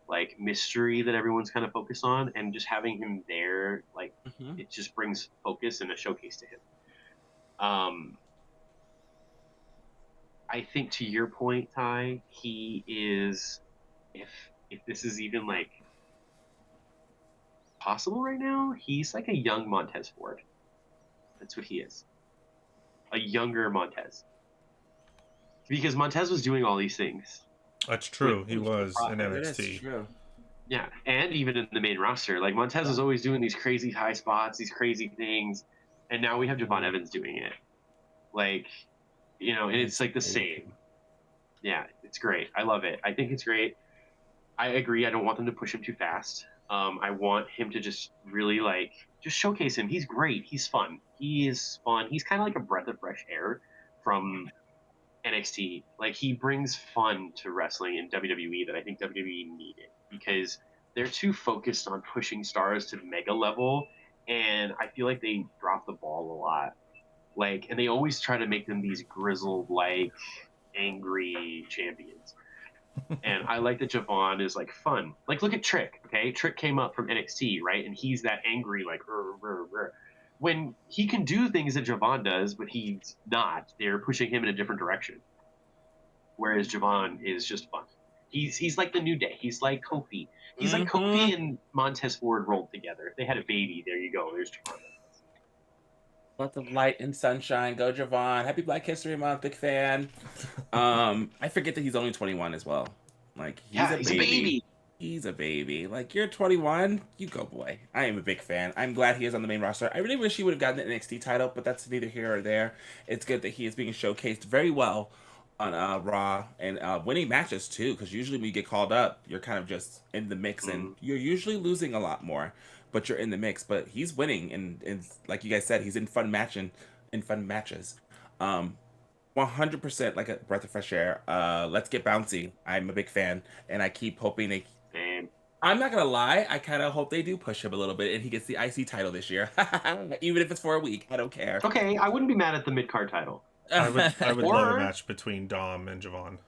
like mystery that everyone's kind of focused on, and just having him there, like Mhm. it just brings focus and a showcase to him. Um, I I think to your point, Ty, he is, if this is even like possible right now, he's like a young Montez Ford. That's what he is. A younger Montez. Because Montez was doing all these things. That's true. He was in It is NXT. true. Yeah, and even in the main roster. Like Montez is always doing these crazy high spots, these crazy things, and now we have Javon Evans doing it. Like, and it's like the same. Yeah, it's great. I love it. I think it's great. I agree. I don't want them to push him too fast. I want him to just really just showcase him. He's great. He's fun. He is fun. He's kind of like a breath of fresh air from NXT. Like he brings fun to wrestling in WWE that I think WWE needed because they're too focused on pushing stars to mega level, and I feel like they drop the ball a lot. And they always try to make them these grizzled, angry champions. And I like that Javon is fun. Look at Trick. Okay, Trick came up from NXT, right? And he's that angry, when he can do things that Javon does, but he's not. They're pushing him in a different direction. Whereas Javon is just fun. He's like the New Day. He's like Kofi. He's like Kofi and Montez Ford rolled together. If they had a baby, there you go. There's Javon. Lots of light and sunshine. Go Javon. Happy Black History Month, big fan. I forget that he's only 21 as well. He's a baby. He's a baby. You're 21. You go, boy. I am a big fan. I'm glad he is on the main roster. I really wish he would have gotten the NXT title, but that's neither here or there. It's good that he is being showcased very well on Raw and winning matches too, because usually when you get called up, you're kind of just in the mix and you're usually losing a lot more, but you're in the mix. But he's winning, and like you guys said, he's in fun matches. 100% like a breath of fresh air. Let's get bouncy. I'm a big fan, and I keep hoping they. I'm not gonna lie. I kind of hope they do push him a little bit, and he gets the IC title this year, even if it's for a week. I don't care. Okay, I wouldn't be mad at the mid card title. I would love a match between Dom and Javon.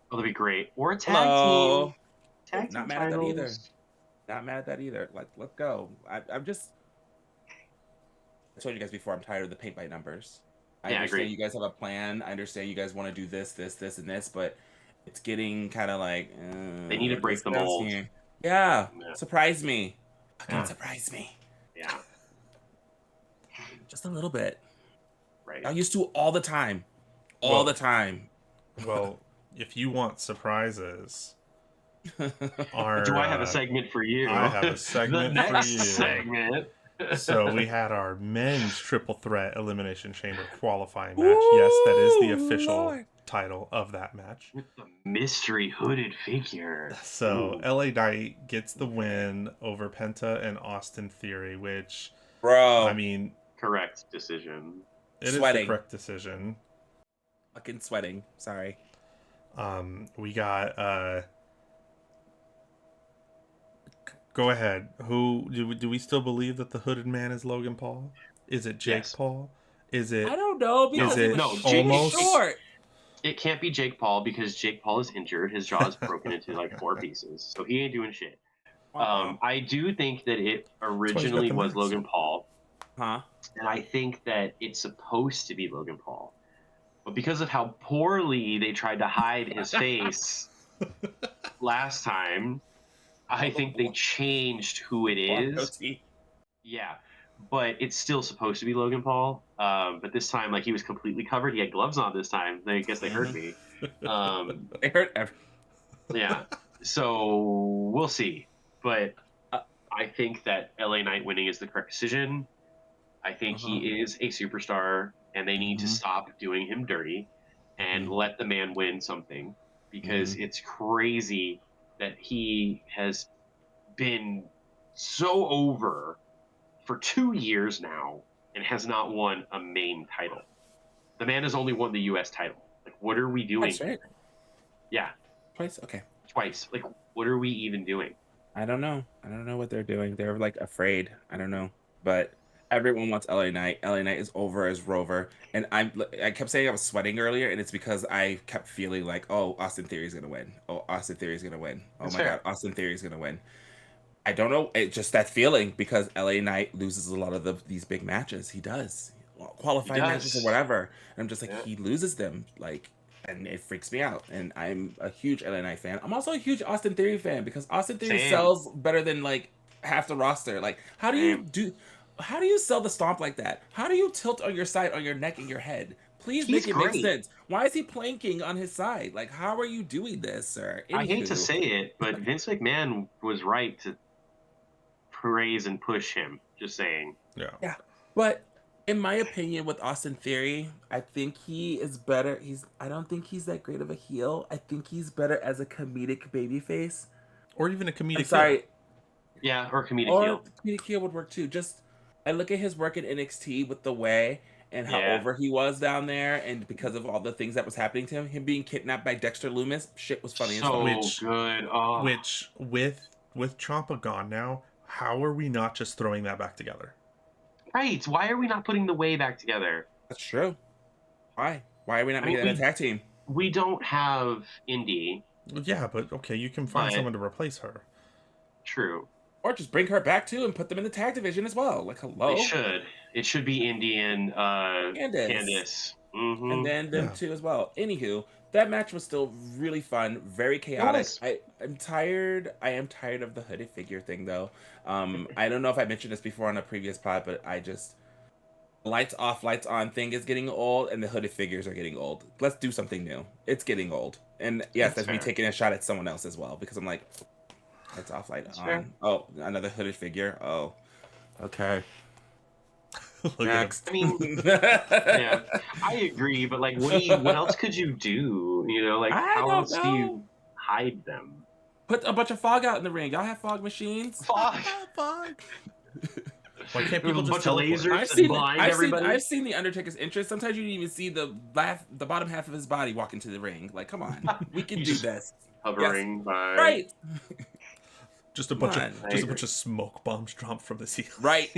Oh, that'd be great. Or a tag team. Tag team. Not mad at that either. Not mad at that either. Let's go. I'm just. I told you guys before. I'm tired of the paint by numbers. I understand you guys have a plan. I understand you guys want to do this, and this, but it's getting kind of they need to break the mold. Yeah. Surprise me. Fucking surprise me. Yeah. Just a little bit. Right. I used to all the time. All the time. Well, if you want surprises, do I have a segment for you? I have a segment for you. Segment. So we had our men's triple threat elimination chamber qualifying match. Yes, that is the official title of that match. With the mystery hooded figure. So LA Knight gets the win over Penta and Austin Theory, which, bro, I mean, correct decision. It is the correct decision. Fucking sweating. Sorry. We got go ahead. Who do we still believe that the hooded man is Logan Paul? Is it Jake Paul? Is it? I don't know because is it almost short. It can't be Jake Paul because Jake Paul is injured. His jaw is broken into 4 pieces, so he ain't doing shit. I do think that it originally was Logan Paul. Huh? And I think that it's supposed to be Logan Paul. But because of how poorly they tried to hide his face last time, I think they changed who it is. Yeah. But it's still supposed to be Logan Paul. But this time, he was completely covered. He had gloves on this time. I guess they hurt me. They hurt everyone. Yeah. So we'll see. But I think that LA Knight winning is the correct decision. I think he is a superstar, and they need to stop doing him dirty and let the man win something, because it's crazy that he has been so over for 2 years now and has not won a main title. The man has only won the U.S. title. What are we doing? That's right. Yeah. Twice? Okay. Twice. What are we even doing? I don't know. I don't know what they're doing. They're afraid. I don't know. But everyone wants LA Knight. LA Knight is over as Rover. And I kept saying I was sweating earlier, and it's because I kept feeling Austin Theory's going to win. Oh, Austin Theory's going to win. Oh, my God. Austin Theory's going to win. I don't know. It's just that feeling, because LA Knight loses a lot of these big matches. He does. Qualifying matches or whatever. And I'm just he loses them. and it freaks me out. And I'm a huge LA Knight fan. I'm also a huge Austin Theory fan because Austin Theory Same. sells better than like half the roster. Like, how do you sell the stomp like that? How do you tilt on your side, on your neck, and your head? Please He's make it make great. sense. Why is he planking on his side? Like, how are you doing this, sir? I hate to Anywho. say it, but Vince McMahon was right to praise and push him. Just saying. Yeah, but in my opinion, with Austin Theory, I think he is better. I don't think he's that great of a heel. I think he's better as a comedic babyface. Or even a I'm comedic heel. sorry, Yeah, or comedic or heel. comedic heel would work too. Just I look at his work in NXT with the way and how Yeah. over he was down there, and because of all the things that was happening to him being kidnapped by Dexter Loomis, shit was funny as fuck. Which- good. Oh. Which with Ciampa gone now, how are we not just throwing that back together? Right. Why are we not putting the way back together? That's true. Why? Why are we not I mean, making that a tag team? We don't have Indy. Yeah, but okay, you can find But- someone to replace her. True. Or just bring her back too and put them in the tag division as well. Like, hello. They should. It should be Indy and Candice. Mhm. And then them Yeah. two as well. Anywho, that match was still really fun, very chaotic. was. I'm tired. I am tired of the hooded figure thing though. I don't know if I mentioned this before on a previous pod, but I just lights off, lights on thing is getting old, and the hooded figures are getting old. Let's do something new. It's getting old, and yes, That's that's me fair. taking a shot at someone else as well because I'm like, lights off, light That's on. fair. Oh, another hooded figure. Oh, okay. Look at him. Next. I mean, yeah, I agree, but like, what else could you do? You know, like, I how don't else do know. you hide them? Put a bunch of fog out in the ring. Y'all have fog machines? Fuck. Why can't With people a just bunch of teleport? lasers and blind everybody. I've seen the Undertaker's entrance. Sometimes you didn't even see the bottom half of his body walk into the ring. Like, come on, we can You do just- this. Hovering by. Right, Just a bunch Come of on. just a bunch of smoke bombs dropped from the ceiling. right.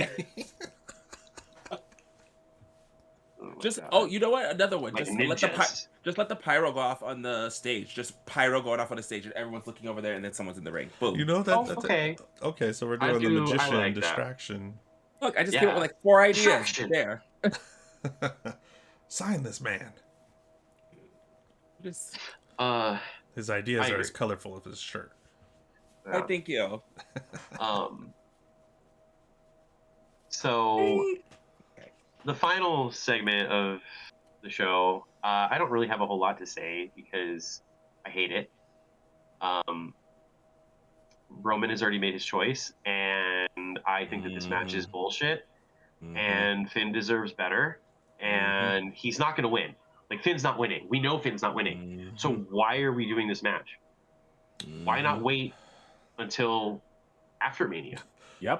Oh my Just God. you know what? Another one. Like Just ninjas. let the pyro go off on the stage. Just pyro going off on the stage, and everyone's looking over there, and then someone's in the ring. Boom. You know that? Oh, that's okay. Okay, so we're I doing the do- I magician like that. distraction. Look, I just came up Yeah. with like 4 ideas Distraction. there. Sign this man. Just, His ideas I are as agree. colorful as his shirt. I think you. So the final segment of the show, I don't really have a whole lot to say because I hate it. Roman has already made his choice, and I think that this match is bullshit. And Finn deserves better, and he's not going to win. Like, Finn's not winning. We know Finn's not winning. So why are we doing this match? Why not wait until after Mania? Yep.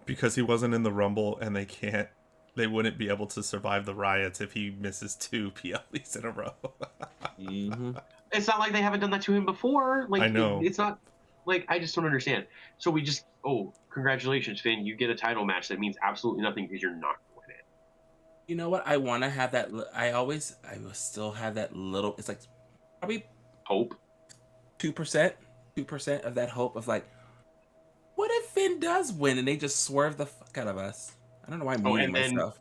Because he wasn't in the Rumble, and they wouldn't be able to survive the riots if he misses 2 PLEs in a row. It's not like they haven't done that to him before. Like, I know. It's not like, I just don't understand. So we just, congratulations, Finn, you get a title match that means absolutely nothing because you're not going to win it. You know what? I want to have that. I will still have that little. It's like probably Hope. 2%, 2% of that hope of like, what if Finn does win and they just swerve the fuck out of us? I don't know why I'm muting myself.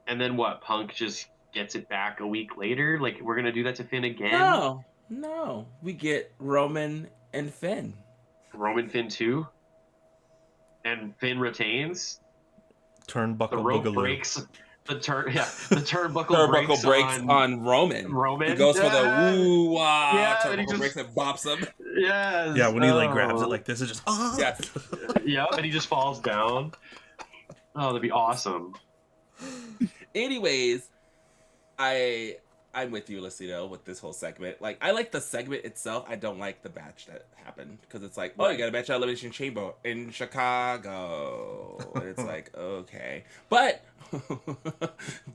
And then what? Punk just gets it back a week later? Like, we're gonna do that to Finn again? No. We get Roman and Finn. Roman Finn 2? And Finn retains? Turnbuckle The rope boogaloo. breaks. The turnbuckle breaks on Roman. Roman. He goes for the Yeah. woo wah. Yeah, Turnbuckle and he just- breaks and bops him. Yes. Yeah, when he like grabs it like this, it just Yes. Yep, and he just falls down. Oh, that'd be awesome. Anyways, I'm with you, Lucido, with this whole segment. Like, I like the segment itself. I don't like the batch that happened because it's like, you got a match at Elimination Chamber in Chicago. And it's like, okay, but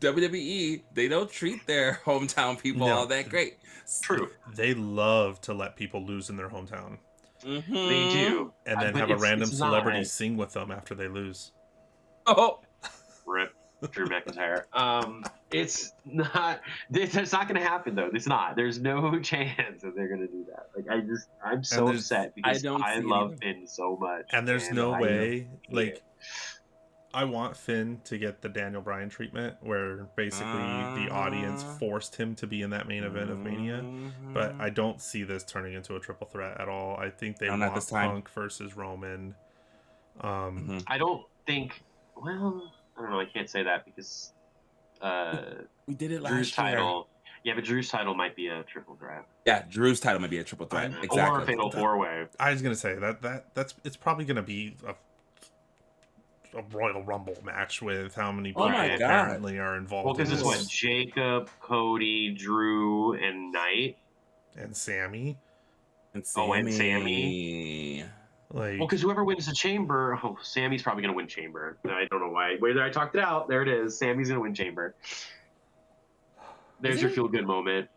WWE, they don't treat their hometown people No. all that great. True. They love to let people lose in their hometown, They do. and then But have a it's random not. celebrity sing with them after they lose. Oh, Rip. Drew McIntyre. It's not going to happen though. It's not. There's no chance that they're going to do that. Like, I'm so upset because I don't I see love it Finn so much. And there's no I way, hate like, it. I want Finn to get the Daniel Bryan treatment, where basically the audience forced him to be in that main event of Mania. But I don't see this turning into a triple threat at all. I think they No, not this want time. Punk versus Roman. I don't think. Well, I don't know. I can't say that because We did it Drew's last year. title. Yeah, but Drew's title might be a triple threat. Yeah, Drew's title might be a triple threat. Exactly. Or a fatal four-way. I was gonna say that's it's probably gonna be a Royal Rumble match with how many people apparently are involved. Well, because in it's what Jacob, Cody, Drew, and Knight, and Sammy. And Sammy. Like, well, because whoever wins the Chamber, Sammy's probably gonna win Chamber. I don't know why. Whether I talked it out, there it is. Sammy's gonna win Chamber. There's your feel-good moment.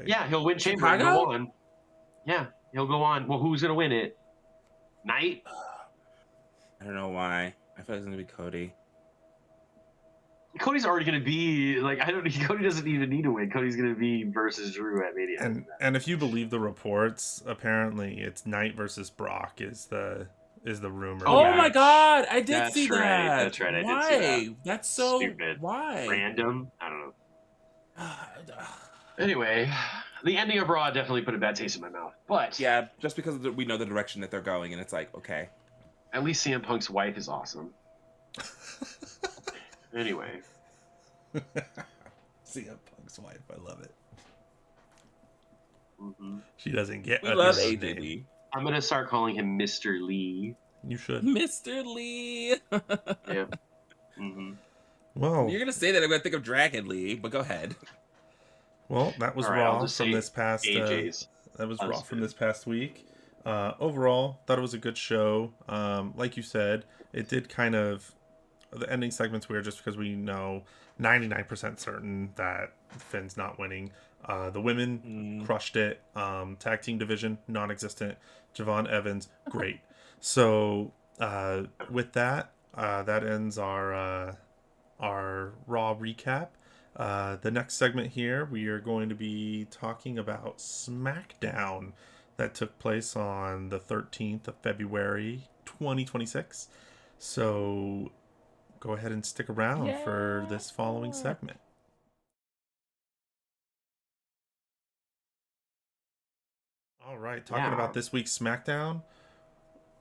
Yeah, he'll win Chamber and go on. Yeah, he'll go on. Well, who's gonna win it? Knight? I don't know why. I feel like it's gonna be Cody. Cody's already gonna be like Cody doesn't even need to win. Cody's gonna be versus Drew at Mania. And if you believe the reports, apparently it's Knight versus Brock is the rumor. Oh my God! I did see that. Right. That's right. I why? did see that. That's so stupid. Why? Random. I don't know. Anyway, the ending of Raw definitely put a bad taste in my mouth. But yeah, just because we know the direction that they're going, and it's like, okay. At least CM Punk's wife is awesome. Anyway. CM Punk's wife, I love it. Mm-hmm. She doesn't get. We love AJ Lee. I'm gonna start calling him Mr. Lee. You should. Mr. Lee. Yeah. Mm-hmm. Well, you're gonna say that, I'm gonna think of Dragon Lee, but go ahead. Well, that was Raw from this past. That was Raw from this past week. Overall, thought it was a good show. Like you said, it did kind of. The ending segment's weird just because we know 99% certain that Finn's not winning. The women crushed it. Tag team division, non-existent. Javon Evans, great. So with that, that ends our Raw recap. The next segment here, we are going to be talking about Smackdown that took place on the 13th of February, 2026. So go ahead and stick around for this following segment. All right, talking about this week's SmackDown,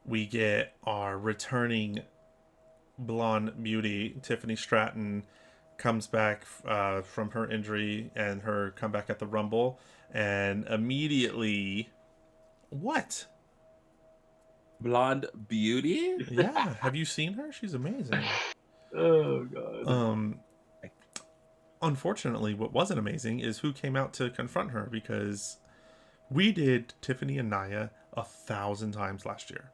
we get our returning blonde beauty, Tiffany Stratton, comes back from her injury and her comeback at the Rumble, and immediately, what? Blonde beauty? Yeah, have you seen her? She's amazing. Oh God. Unfortunately, what wasn't amazing is who came out to confront her, because we did Tiffany and Nia 1,000 times last year.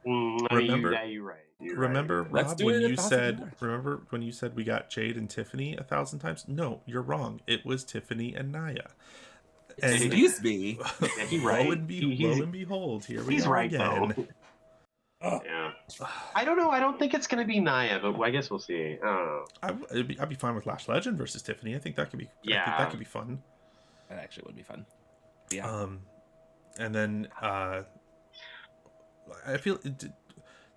Remember? You're right. Remember, Rob, when you said, remember when you said we got Jade and Tiffany 1,000 times? No, you're wrong. It was Tiffany and Nia. And excuse me. Yeah, he's right. Lo and behold, here we are right, again. Yeah. I don't know. I don't think it's going to be Nia, but I guess we'll see. I'd be fine with Lash Legend versus Tiffany. I think that could be. Yeah. I think that could be fun. That actually would be fun. Yeah. And then I feel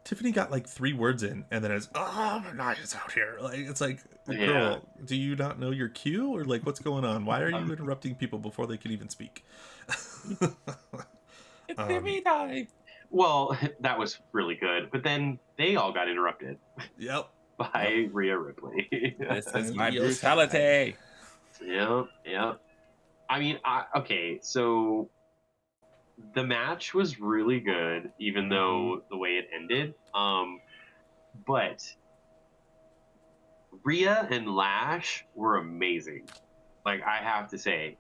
Tiffany got like 3 words in, and then it's Nia's out here. Like it's like, girl, do you not know your cue, or like what's going on? Why are you interrupting people before they can even speak? It's Tiffany time. Well, that was really good, but then they all got interrupted. Yep. By Rhea Ripley. This is my brutality. Yep. I mean, okay, so the match was really good, even though the way it ended. But Rhea and Lash were amazing. Like, I have to say,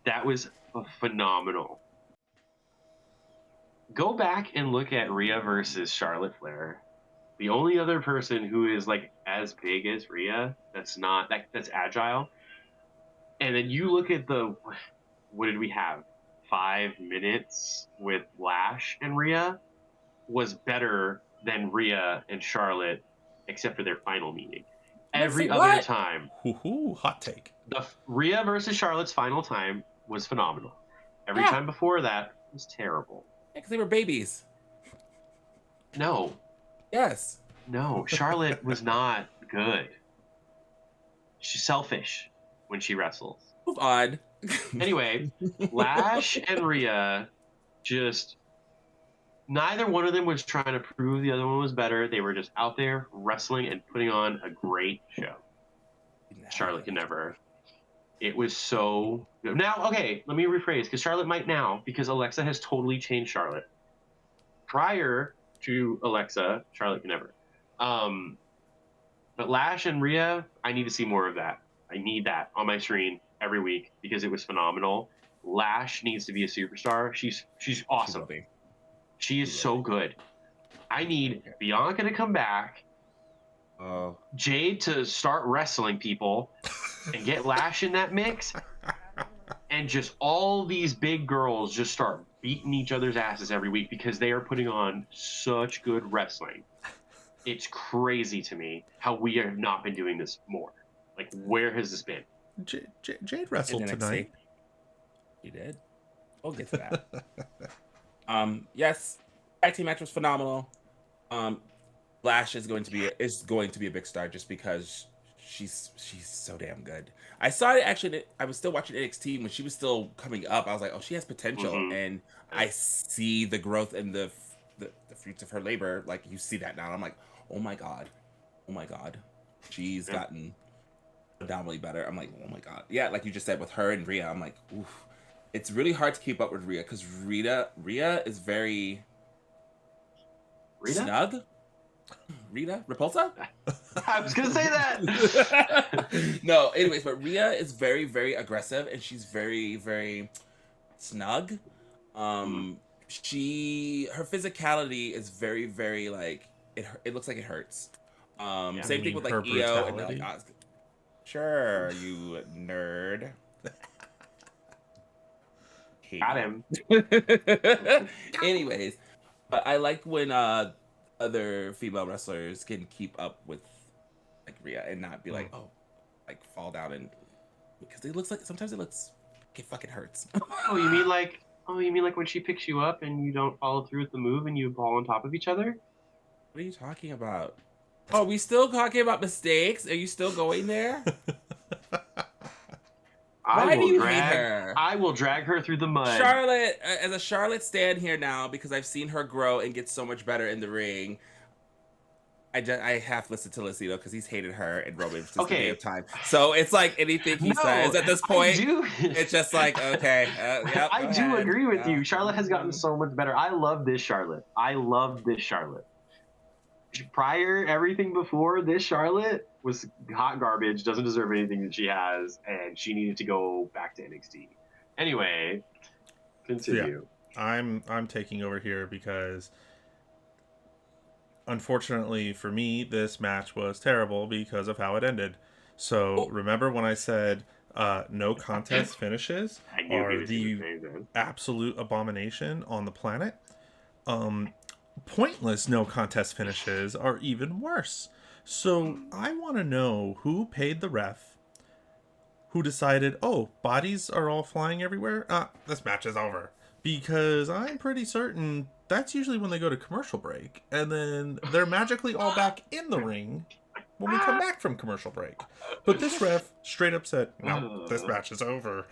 that was phenomenal. Go back and look at Rhea versus Charlotte Flair. The only other person who is like as big as Rhea that's agile. And then you look at what did we have? 5 minutes with Lash and Rhea was better than Rhea and Charlotte, except for their final meeting. Every other time. Hot take. The Rhea versus Charlotte's final time was phenomenal. Every time before that was terrible. Yeah, because they were babies. No. Yes. No, Charlotte was not good. She's selfish when she wrestles. Move on. Anyway, Lash and Rhea just neither one of them was trying to prove the other one was better. They were just out there wrestling and putting on a great show. Charlotte can never. It was so good. Now, okay, let me rephrase because Charlotte might now because Alexa has totally changed Charlotte. Prior to Alexa, Charlotte can never. But Lash and Rhea, I need to see more of that. I need that on my screen every week because it was phenomenal. Lash needs to be a superstar. She's awesome. She is so good. I need Bianca to come back. Jade to start wrestling people and get Lash in that mix. And just all these big girls just start beating each other's asses every week because they are putting on such good wrestling. It's crazy to me how we have not been doing this more. Like, where has this been? Jade wrestled tonight. He did. We'll get to that. Yes, tag team match was phenomenal. Lash is going to be a big star just because she's so damn good. I saw it actually. I was still watching NXT when she was still coming up. I was like, oh, she has potential, and I see the growth and the fruits of her labor. Like, you see that now. I'm like, oh my god, she's gotten phenomenally better. I'm like, oh my god, yeah. Like you just said with her and Rhea, I'm like, oof. It's really hard to keep up with Rhea because Rhea is very snug. Rita Repulsa? I was gonna say that. No, anyways, but Rhea is very, very aggressive and she's very, very snug. Her physicality is very, very like it looks like it hurts. Same thing with like Io and like Asuka. Sure, you nerd. Got him. Anyways, but I like when other female wrestlers can keep up with like Rhea and not be like, oh, like fall down and because it looks like sometimes it fucking hurts. Oh, you mean like when she picks you up and you don't follow through with the move and you fall on top of each other? What are you talking about? Oh, we still talking about mistakes? Are you still going there? Why do you hate her? I will drag her through the mud. Charlotte, as a Charlotte stan here now, because I've seen her grow and get so much better in the ring. I half listened to Lucido because he's hated her and Roman since the day of time. So it's like anything he says at this point, it's just like, okay. Yep, I do agree with you. Charlotte has gotten so much better. I love this Charlotte. Prior, everything before this Charlotte was hot garbage, doesn't deserve anything that she has, and she needed to go back to NXT. Anyway, continue. So yeah, I'm taking over here because unfortunately for me, this match was terrible because of how it ended. So remember when I said no contest finishes are the absolute abomination on the planet? Pointless no contest finishes are even worse. So I want to know who paid the ref, who decided, oh, bodies are all flying everywhere. This match is over. Because I'm pretty certain that's usually when they go to commercial break. And then they're magically all back in the ring when we come back from commercial break. But this ref straight up said, no, this match is over.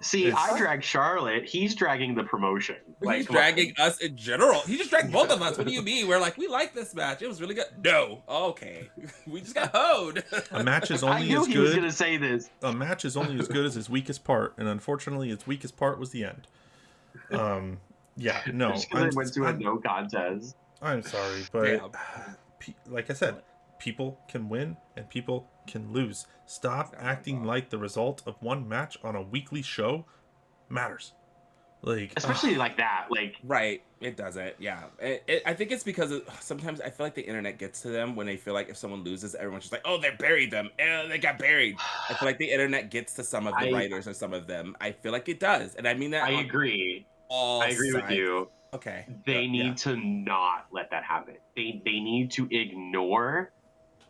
See, I dragged Charlotte. He's dragging the promotion. He's dragging us in general. He just dragged both of us. What do you mean? We're like, we like this match. It was really good. No. Okay. We just got hoed. A match is only I knew as he good. was going to say this. A match is only as good as its weakest part. And unfortunately, its weakest part was the end. Yeah, no. I went to a no contest. I'm sorry, but like I said, people can win and people can lose. Stop acting like the result of one match on a weekly show matters. Like, especially like that. Like, right? It doesn't. Yeah. I think it's because sometimes I feel like the internet gets to them when they feel like if someone loses, everyone's just like, oh, they buried them. They got buried. I feel like the internet gets to some of the writers or some of them. I feel like it does, and I mean that. I agree. I agree with you. Okay. They need to not let that happen. They need to ignore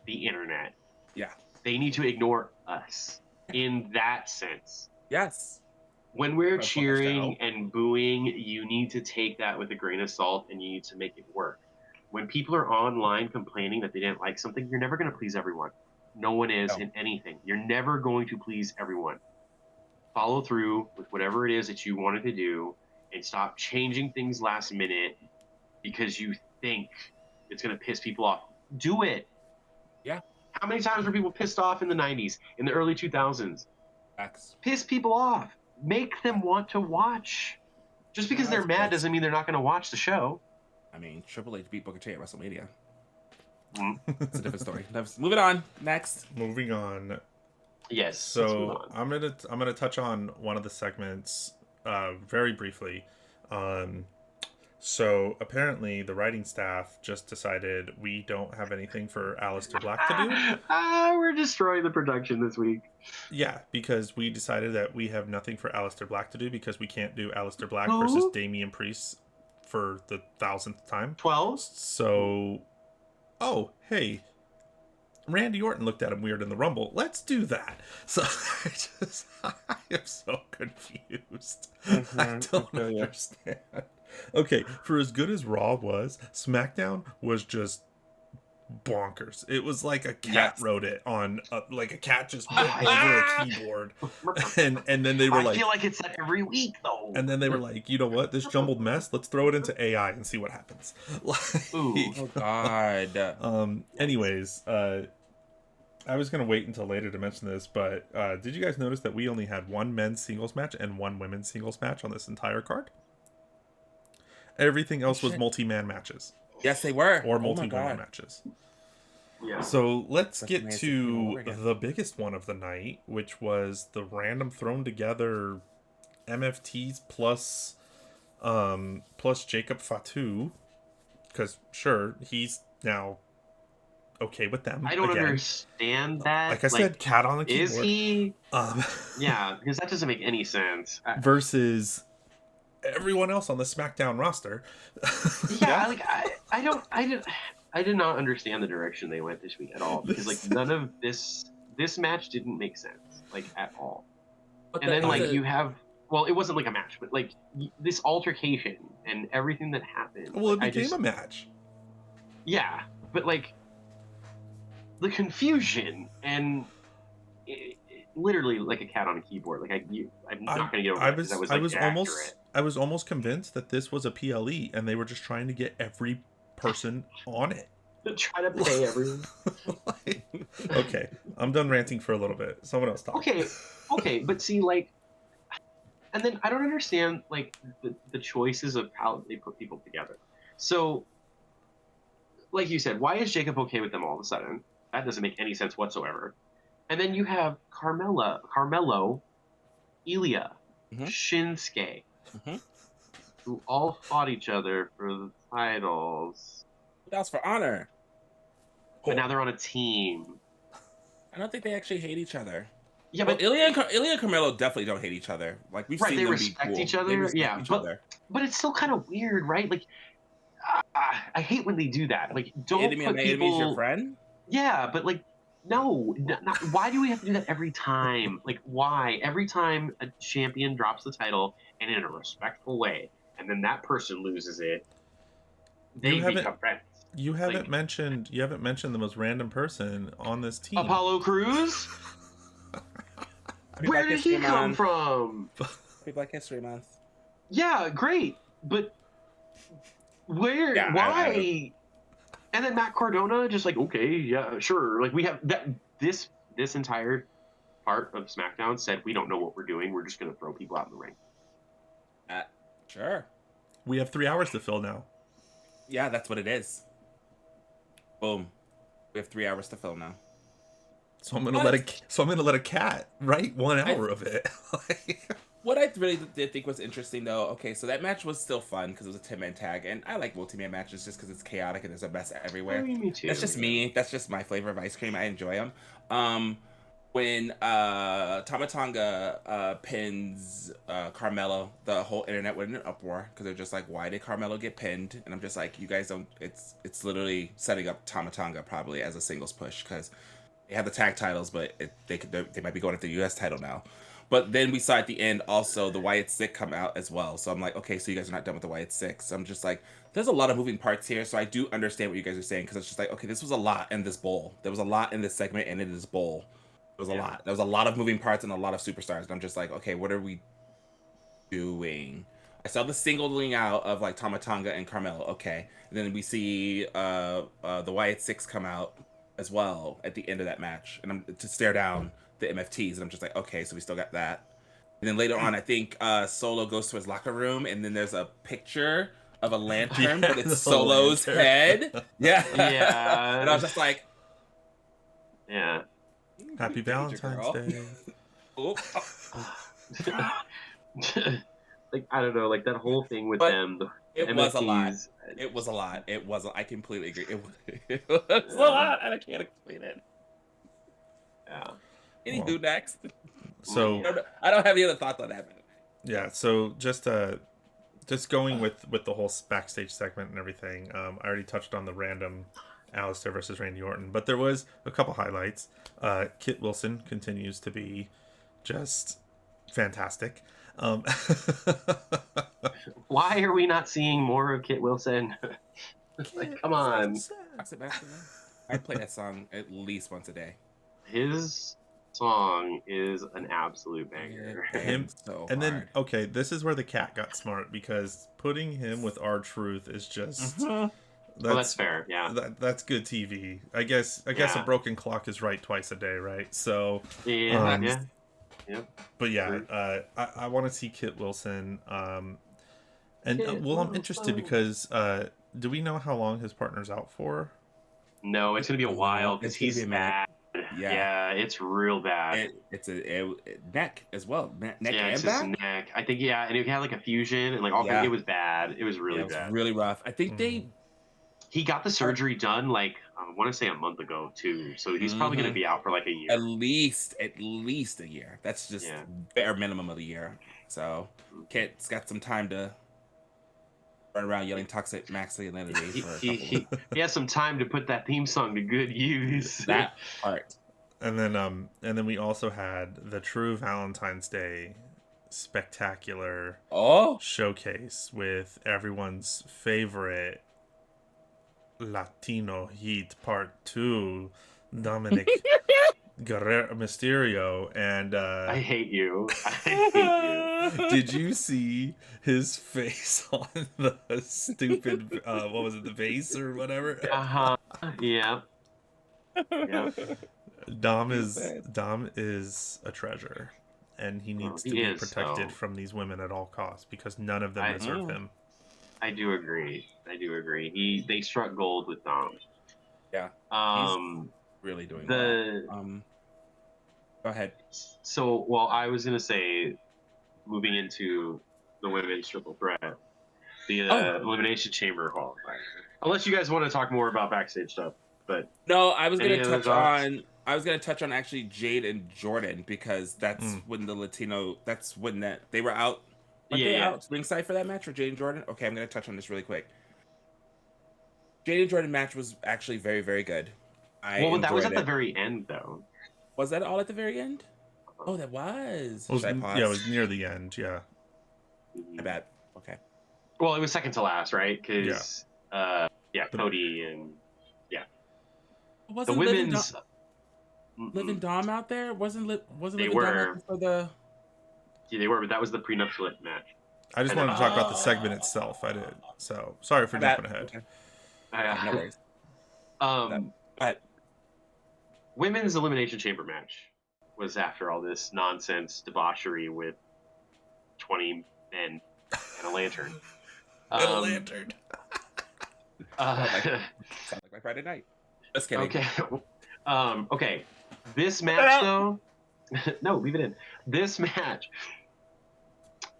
the internet. Yeah. They need to ignore us in that sense. Yes. When we're cheering and booing, you need to take that with a grain of salt and you need to make it work. when people are online complaining that they didn't like something, you're never going to please everyone. No one is in anything. You're never going to please everyone. Follow through with whatever it is that you wanted to do and stop changing things last minute because you think it's going to piss people off. Do it. Yeah. How many times were people pissed off in the 90s, in the early 2000s? Facts. Piss people off. Make them want to watch. Just because they're mad doesn't mean they're not going to watch the show. I mean, Triple H beat Booker T at WrestleMania. Mm. It's a different story. Moving on. Next. Moving on. Yes. So I'm gonna touch on one of the segments very briefly. So apparently the writing staff just decided we don't have anything for Aleister Black to do. We're destroying the production this week. Yeah, because we decided that we have nothing for Aleister Black to do because we can't do Aleister Black versus Damian Priest for the 1,000th time. 12? So, oh, hey, Randy Orton looked at him weird in the Rumble. Let's do that. So I am so confused. I don't understand. Okay, for as good as Raw was, SmackDown was just bonkers. It was like a cat wrote it on, like a cat just went over a keyboard, and then they were like, I feel like it's that every week though. And then they were like, you know what, this jumbled mess, let's throw it into AI and see what happens. Like, ooh, oh god. Anyways, I was gonna wait until later to mention this, but did you guys notice that we only had one men's singles match and one women's singles match on this entire card? Everything else was multi-man matches. Yes, they were. Or multi-woman matches. Yeah. So let's get to the biggest one of the night, which was the random thrown together MFTs plus Jacob Fatu. Because sure, he's now okay with them. I don't understand that. Like I said, cat on the keyboard. Is he? Yeah, because that doesn't make any sense. Versus everyone else on the SmackDown roster. Yeah, like I did not understand the direction they went this week at all, because like none of this match didn't make sense, like at all. And then like you have, well, it wasn't like a match, but like this altercation and everything that happened. Well, it became a match. Yeah, but like the confusion and literally like a cat on a keyboard. Like I'm not gonna get over it, because I was almost convinced that this was a PLE and they were just trying to get every person on it. Try to pay everyone. Okay, I'm done ranting for a little bit. Someone else talk. Okay, but see, like, and then I don't understand like the choices of how they put people together. So, like you said, why is Jacob okay with them all of a sudden? That doesn't make any sense whatsoever. And then you have Carmelo, Ilya, Shinsuke, who all fought each other for the titles. That's for honor. But now they're on a team. I don't think they actually hate each other. Yeah, but Ilya and Carmelo definitely don't hate each other. Like we've seen they them respect be cool. each other. But it's still kind of weird, right? Like, I hate when they do that. Like, don't put people. Enemy's your friend. Yeah, but like, no. Why do we have to do that every time? Like, why every time a champion drops the title and in a respectful way, and then that person loses it, they become friends. You haven't mentioned the most random person on this team. Apollo Crews? Where did he come from? Happy Black History Month. Yeah, great. But where? Yeah, why? And then Matt Cardona just like, okay, yeah, sure. Like we have that. This entire part of SmackDown said we don't know what we're doing. We're just gonna throw people out in the ring. Sure. We have 3 hours to fill now. Yeah, that's what it is. Boom. We have 3 hours to fill now. So I'm gonna let a cat write 1 hour of it. What I really did think was interesting, though, okay, so that match was still fun because it was a 10-man tag, and I like multi-man matches just because it's chaotic and there's a mess everywhere. I mean, me too. That's just me. That's just my flavor of ice cream. I enjoy them. When Tama Tonga pins Carmelo, the whole internet went in an uproar because they're just like, why did Carmelo get pinned? And I'm just like, you guys don't. It's literally setting up Tama Tonga probably as a singles push because they have the tag titles, but they might be going after the U.S. title now. But then we saw at the end also the Wyatt Six come out as well. So I'm like, okay, so you guys are not done with the Wyatt Six. So I'm just like, there's a lot of moving parts here. So I do understand what you guys are saying because it's just like, okay, this was a lot in this bowl. There was a lot in this segment and in this bowl. It was a lot. There was a lot of moving parts and a lot of superstars. And I'm just like, okay, what are we doing? I saw the singling out of like Tama Tonga and Carmelo. Okay. And then we see the Wyatt Six come out as well at the end of that match. And I'm to stare down the MFTs. And I'm just like, okay, so we still got that. And then later on, I think Solo goes to his locker room and then there's a picture of a lantern, but it's Solo's head. Yeah. Yeah. And I was just like, yeah. Happy Valentine's Day. Oh. Like, I don't know, like that whole thing with But them. It MFTs, was a lot. It was a lot. It was. I completely agree. It was a lot, and I can't explain it. Yeah. Anywho, next. So I don't have any other thoughts on that. yeah, so just going with the whole backstage segment and everything. I already touched on the random Alistair versus Randy Orton, but there was a couple highlights. Kit Wilson continues to be just fantastic. Why are we not seeing more of Kit Wilson? Like, come on. I play that song at least once a day. His song is an absolute banger. Him so and then hard. okay, this is where the cat got smart because putting him with R-Truth is just That's fair. Yeah. That's good TV. I guess a broken clock is right twice a day, right? So Yeah. Yeah. but yeah, I want to see Kit Wilson. And I'm interested because do we know how long his partner's out for? No, it's gonna be a while because he's bad. Yeah, it's real bad. It's a neck as well. Neck yeah, and it's back. his neck. I think and he had like a fusion and like all. It was bad. It was really bad. Really rough. I think he got the surgery done like I want to say a month ago too. So he's probably gonna be out for like a year. At least a year. That's just bare minimum of a year. So Kit's got some time to run around yelling toxic masculinity for a couple he has some time to put that theme song to good use. That part. And then we also had the True Valentine's Day spectacular showcase with everyone's favorite Latino Heat Part 2, Dominic Guerrero Mysterio, and I hate you. I hate you. Did you see his face on the stupid what was it, the vase or whatever? Yeah. Yeah. Dom is a treasure, and he needs to be protected from these women at all costs because none of them deserve him. I do agree. They struck gold with Dom. Yeah. He's really doing well. Go ahead. So, well, I was gonna say, moving into the women's triple threat, the Elimination Chamber qualifier. Unless you guys want to talk more about backstage stuff, but no, I was gonna touch on actually Jade and Jordan because that's when the Latino. That's when they were out. Out ringside for that match for Jade and Jordan. Okay, I'm gonna touch on this really quick. Jade and Jordan match was actually very, very good. That was at the very end, though. Was that all at the very end? Oh, that was. It was near the end. Yeah. My bad. Okay. Well, it was second to last, right? Because Cody and wasn't the women's Liv and Dom out there? Wasn't they Liv and were Dom for the? Yeah, they were, but that was the prenuptial match. I just wanted to talk about the segment itself. I did. So sorry for jumping ahead. Okay. No worries. But women's Elimination Chamber match was after all this nonsense debauchery with 20 men and a lantern. And a lantern. Sounds like my Friday night. Just kidding. Okay. Okay. This match, though. No, leave it in. This match.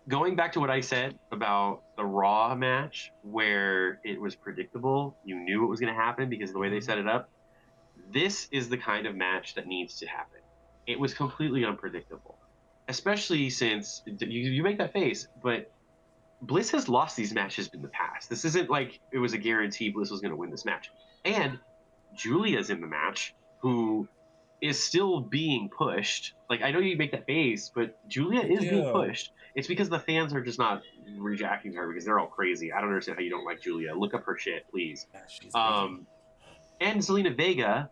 Going back to what I said about the Raw match, where it was predictable, you knew what was going to happen because of the way they set it up. This is the kind of match that needs to happen. It was completely unpredictable, especially since you make that face, but Bliss has lost these matches in the past. This isn't like it was a guarantee Bliss was going to win this match. And Julia's in the match, who is still being pushed. Like, I know you make that face, but Julia I is being do. pushed. It's because the fans are just not rejecting her because they're all crazy. I don't understand how you don't like Julia. Look up her shit, please. Yeah, she's amazing. And Zelina Vega,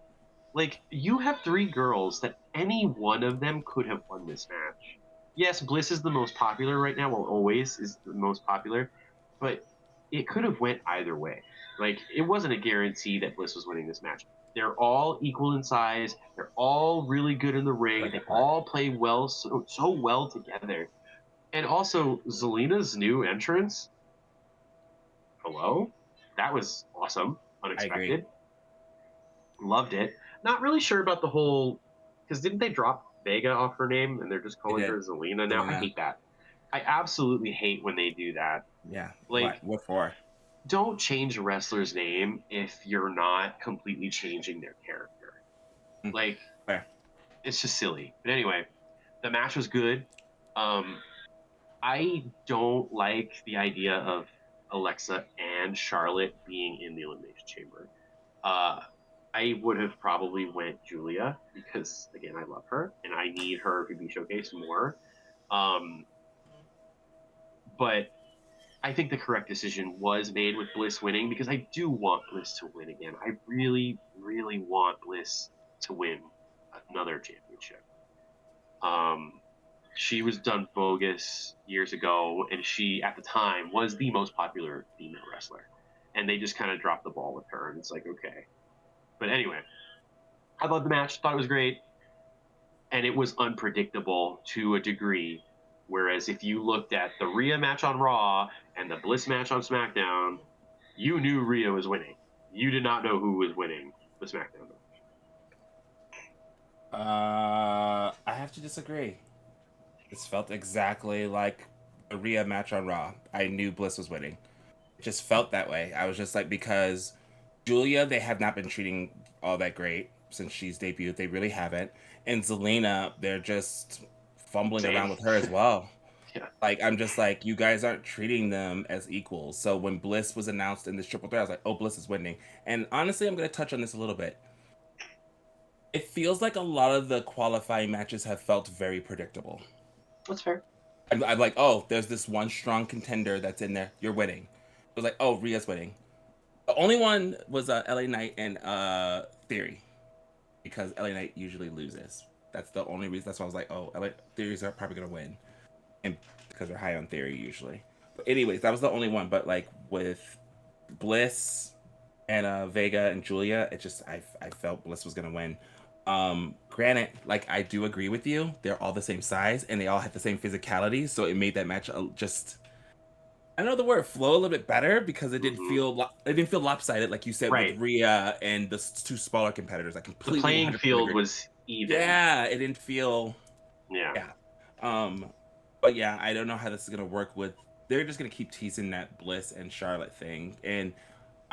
like, you have three girls that any one of them could have won this match. Yes, Bliss is the most popular right now. Well, always is the most popular, but it could have went either way. Like, it wasn't a guarantee that Bliss was winning this match. They're all equal in size. They're all really good in the ring. They all play well, so well together. And also, Zelina's new entrance. Hello, that was awesome, I agree. unexpected. Loved it. Not really sure about the whole, because didn't they drop Vega off her name and they're just calling her Zelina now? I hate that. I absolutely hate when they do that. Yeah. Like, what for? don't change a wrestler's name if you're not completely changing their character. Like, Fair. it's just silly. But anyway, the match was good. I don't like the idea of Alexa and Charlotte being in the Elimination Chamber. I would have probably went Julia because, again, I love her and I need her to be showcased more. But I think the correct decision was made with Bliss winning because I do want Bliss to win again. I really, really want Bliss to win another championship. She was done bogus years ago, and she, at the time, was the most popular female wrestler. And they just kind of dropped the ball with her, and it's like, okay. But anyway, I loved the match, thought it was great, and it was unpredictable to a degree. Whereas if you looked at the Rhea match on Raw and the Bliss match on SmackDown, you knew Rhea was winning. You did not know who was winning the SmackDown match. I have to disagree. This felt exactly like a Rhea match on Raw. I knew Bliss was winning. It just felt that way. I was just like, because Julia, they have not been treating all that great since she's debuted. They really haven't. And Zelina, they're just fumbling around with her as well. Yeah. Like, I'm just like, you guys aren't treating them as equals. So when Bliss was announced in this triple threat, I was like, oh, Bliss is winning. And honestly, I'm going to touch on this a little bit. It feels like a lot of the qualifying matches have felt very predictable. That's fair. I'm like, oh, there's this one strong contender that's in there. You're winning. It was like, oh, Rhea's winning. The only one was LA Knight and Theory, because LA Knight usually loses. That's the only reason. That's why I was like, oh, LA Theories are probably gonna win, and because they're high on Theory usually. But anyways, that was the only one. But like with Bliss and Vega and Julia, it just I felt Bliss was gonna win. Granted, like, I do agree with you. They're all the same size and they all had the same physicality, so it made that match just, I know the word, flow a little bit better, because it didn't feel lopsided, like you said, Right. with Rhea and the two smaller competitors. I completely, the playing field agree. Was even. Yeah, it didn't feel. Yeah. But yeah, I don't know how this is gonna work with. They're just gonna keep teasing that Bliss and Charlotte thing, and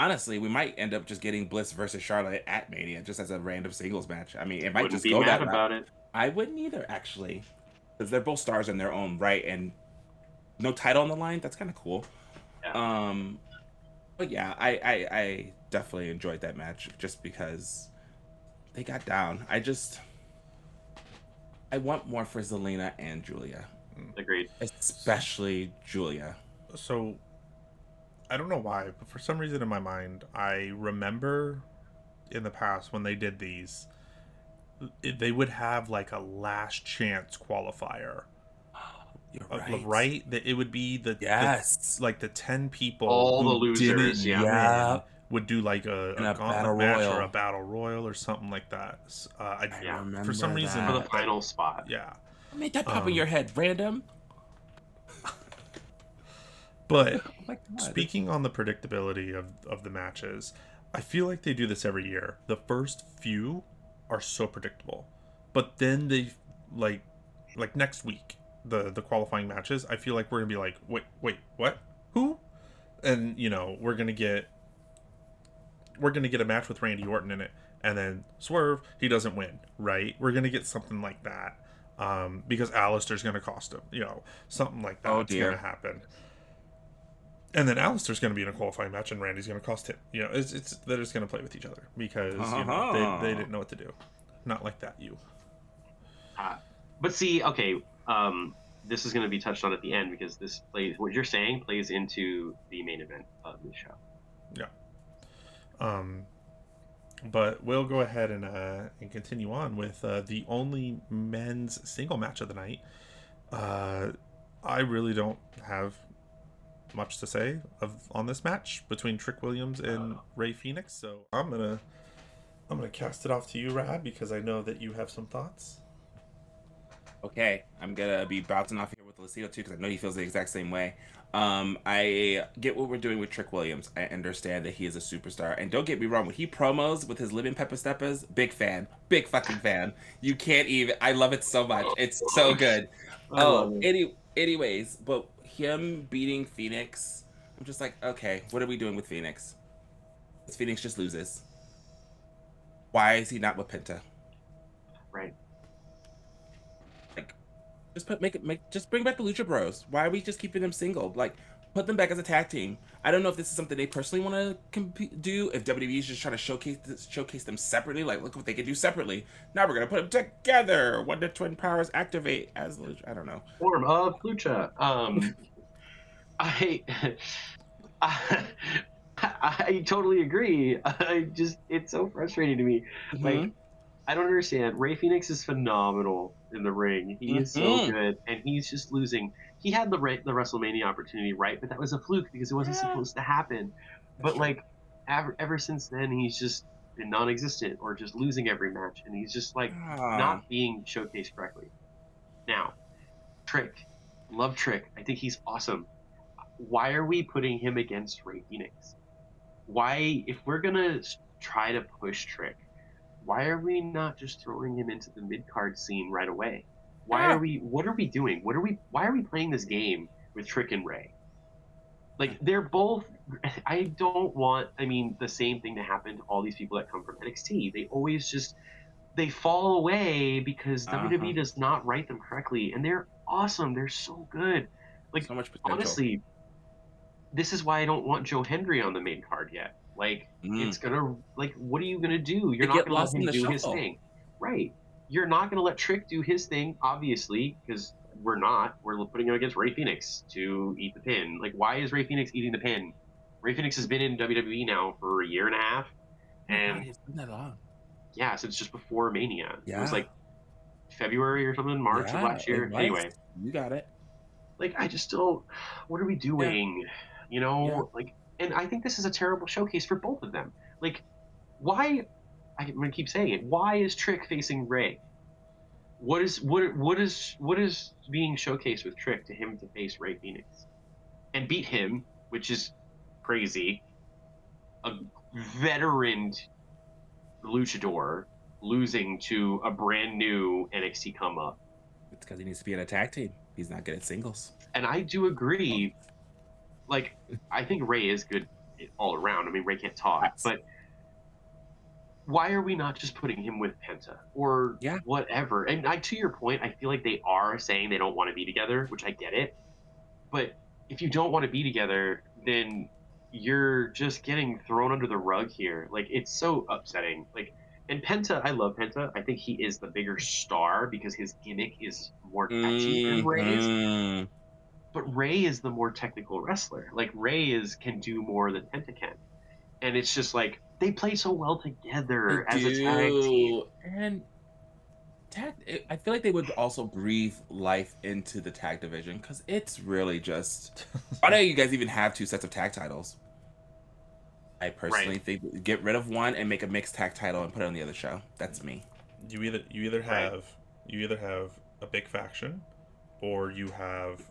honestly, we might end up just getting Bliss versus Charlotte at Mania, just as a random singles match. I mean, it might just go that route. About it. I wouldn't either, actually, because they're both stars in their own right, and no title on the line. That's kind of cool. Yeah. But yeah, I definitely enjoyed that match just because they got down. I want more for Zelina and Julia. Agreed. Especially Julia. So, I don't know why, but for some reason in my mind, I remember in the past when they did these, they would have like a last chance qualifier. You're right. Right? That it would be the 10 people all who the losers, didn't win would do like a gauntlet match or a battle royal or something like that. I remember for some reason for the final spot. Yeah. Made that pop in your head, random. But speaking on the predictability of the matches, I feel like they do this every year. The first few are so predictable, but then they like next week the qualifying matches, I feel like we're gonna be like, wait, what? Who? And we're gonna get a match with Randy Orton in it, and then Swerve, he doesn't win, right? We're gonna get something like that, because Alistair's gonna cost him, something like that. It's gonna happen. And then Alistair's going to be in a qualifying match, and Randy's going to cost him. It's they're just going to play with each other because they didn't know what to do. Not like that, you. But see, okay, this is going to be touched on at the end because what you're saying plays into the main event of the show. Yeah. But we'll go ahead and continue on with the only men's single match of the night. I really don't have much to say on this match between Trick Williams and Rey Fenix, so I'm gonna cast it off to you, Rad, because I know that you have some thoughts. Okay, I'm gonna be bouncing off here with Lucido too, because I know he feels the exact same way. I get what we're doing with Trick Williams. I understand that he is a superstar, and don't get me wrong, when he promos with his living pepper steppers, big fan, big fucking fan. You can't even. I love it so much. It's so good. I love it. Anyways, but him beating Phoenix, I'm just like, okay, what are we doing with Phoenix? Because Phoenix just loses. Why is he not with Penta? Right. Like, just bring back the Lucha Bros. Why are we just keeping them single? Like, put them back as a tag team. I don't know if this is something they personally want to do. If WWE is just trying to showcase them separately, like look what they can do separately. Now we're gonna put them together. Wonder Twin Powers activate as Lucha. I don't know. Form of Lucha. I, I I totally agree. It's so frustrating to me. Like, I don't understand. Rey Fenix is phenomenal in the ring. He is so good, and he's just losing. He had the WrestleMania opportunity, right? But that was a fluke because it wasn't supposed to happen. But like, ever since then, he's just been non-existent or just losing every match, and he's just like not being showcased correctly. Now, Trick, love Trick. I think he's awesome. Why are we putting him against Rey Fenix? Why, if we're gonna try to push Trick, why are we not just throwing him into the mid card scene right away? What are we doing? Why are we playing this game with Trick and Rey? Like, they're both, I don't want, the same thing to happen to all these people that come from NXT. They always just, they fall away because WWE does not write them correctly, and they're awesome. They're so good. Like, so much potential. Honestly, this is why I don't want Joe Hendry on the main card yet. Like, it's gonna, like, what are you gonna do? You're not gonna let him do his thing, right? You're not gonna let Trick do his thing, obviously, because we're putting him against Rey Fenix to eat the pin. Like, why is Rey Fenix eating the pin? Rey Fenix has been in WWE now for a year and a half, and it's been that long. Yeah, since just before Mania. Yeah. It was like February or something, March of last year. Anyway, you got it. Like, I just don't. What are we doing? Like, and I think this is a terrible showcase for both of them. Like, why? I'm gonna keep saying it. Why is Trick facing Rey? What is being showcased with Trick to him to face Rey Fenix and beat him, which is crazy. A veteran luchador losing to a brand new NXT come up. It's because he needs to be in a tag team. He's not good at singles. And I do agree. Like, I think Rey is good all around. Rey can't talk, but why are we not just putting him with Penta or whatever? And to your point, I feel like they are saying they don't want to be together, which I get it. But if you don't want to be together, then you're just getting thrown under the rug here. Like, it's so upsetting. Like, and Penta, I love Penta. I think he is the bigger star because his gimmick is more catchy than Rey's. But Rey is the more technical wrestler. Like, Rey can do more than Penta can. And it's just like, they play so well together as a tag team. And I feel like they would also breathe life into the tag division because it's really just. Why do you guys even have two sets of tag titles? I personally think get rid of one and make a mixed tag title and put it on the other show. That's me. You either have a big faction, or you have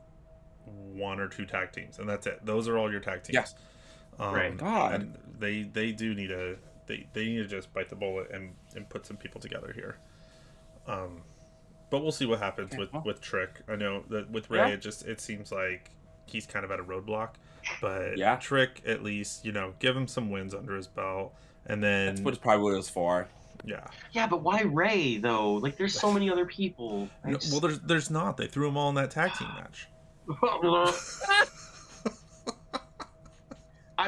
one or two tag teams, and that's it. Those are all your tag teams. Yeah. God. And they do need to they need to just bite the bullet and put some people together here. But we'll see what happens with Trick. I know that with Rey, it seems like he's kind of at a roadblock. But Trick, at least, give him some wins under his belt, and then that's what probably what it was for. Yeah, but why Rey though? Like, there's so many other people. Well, there's not. They threw them all in that tag team match.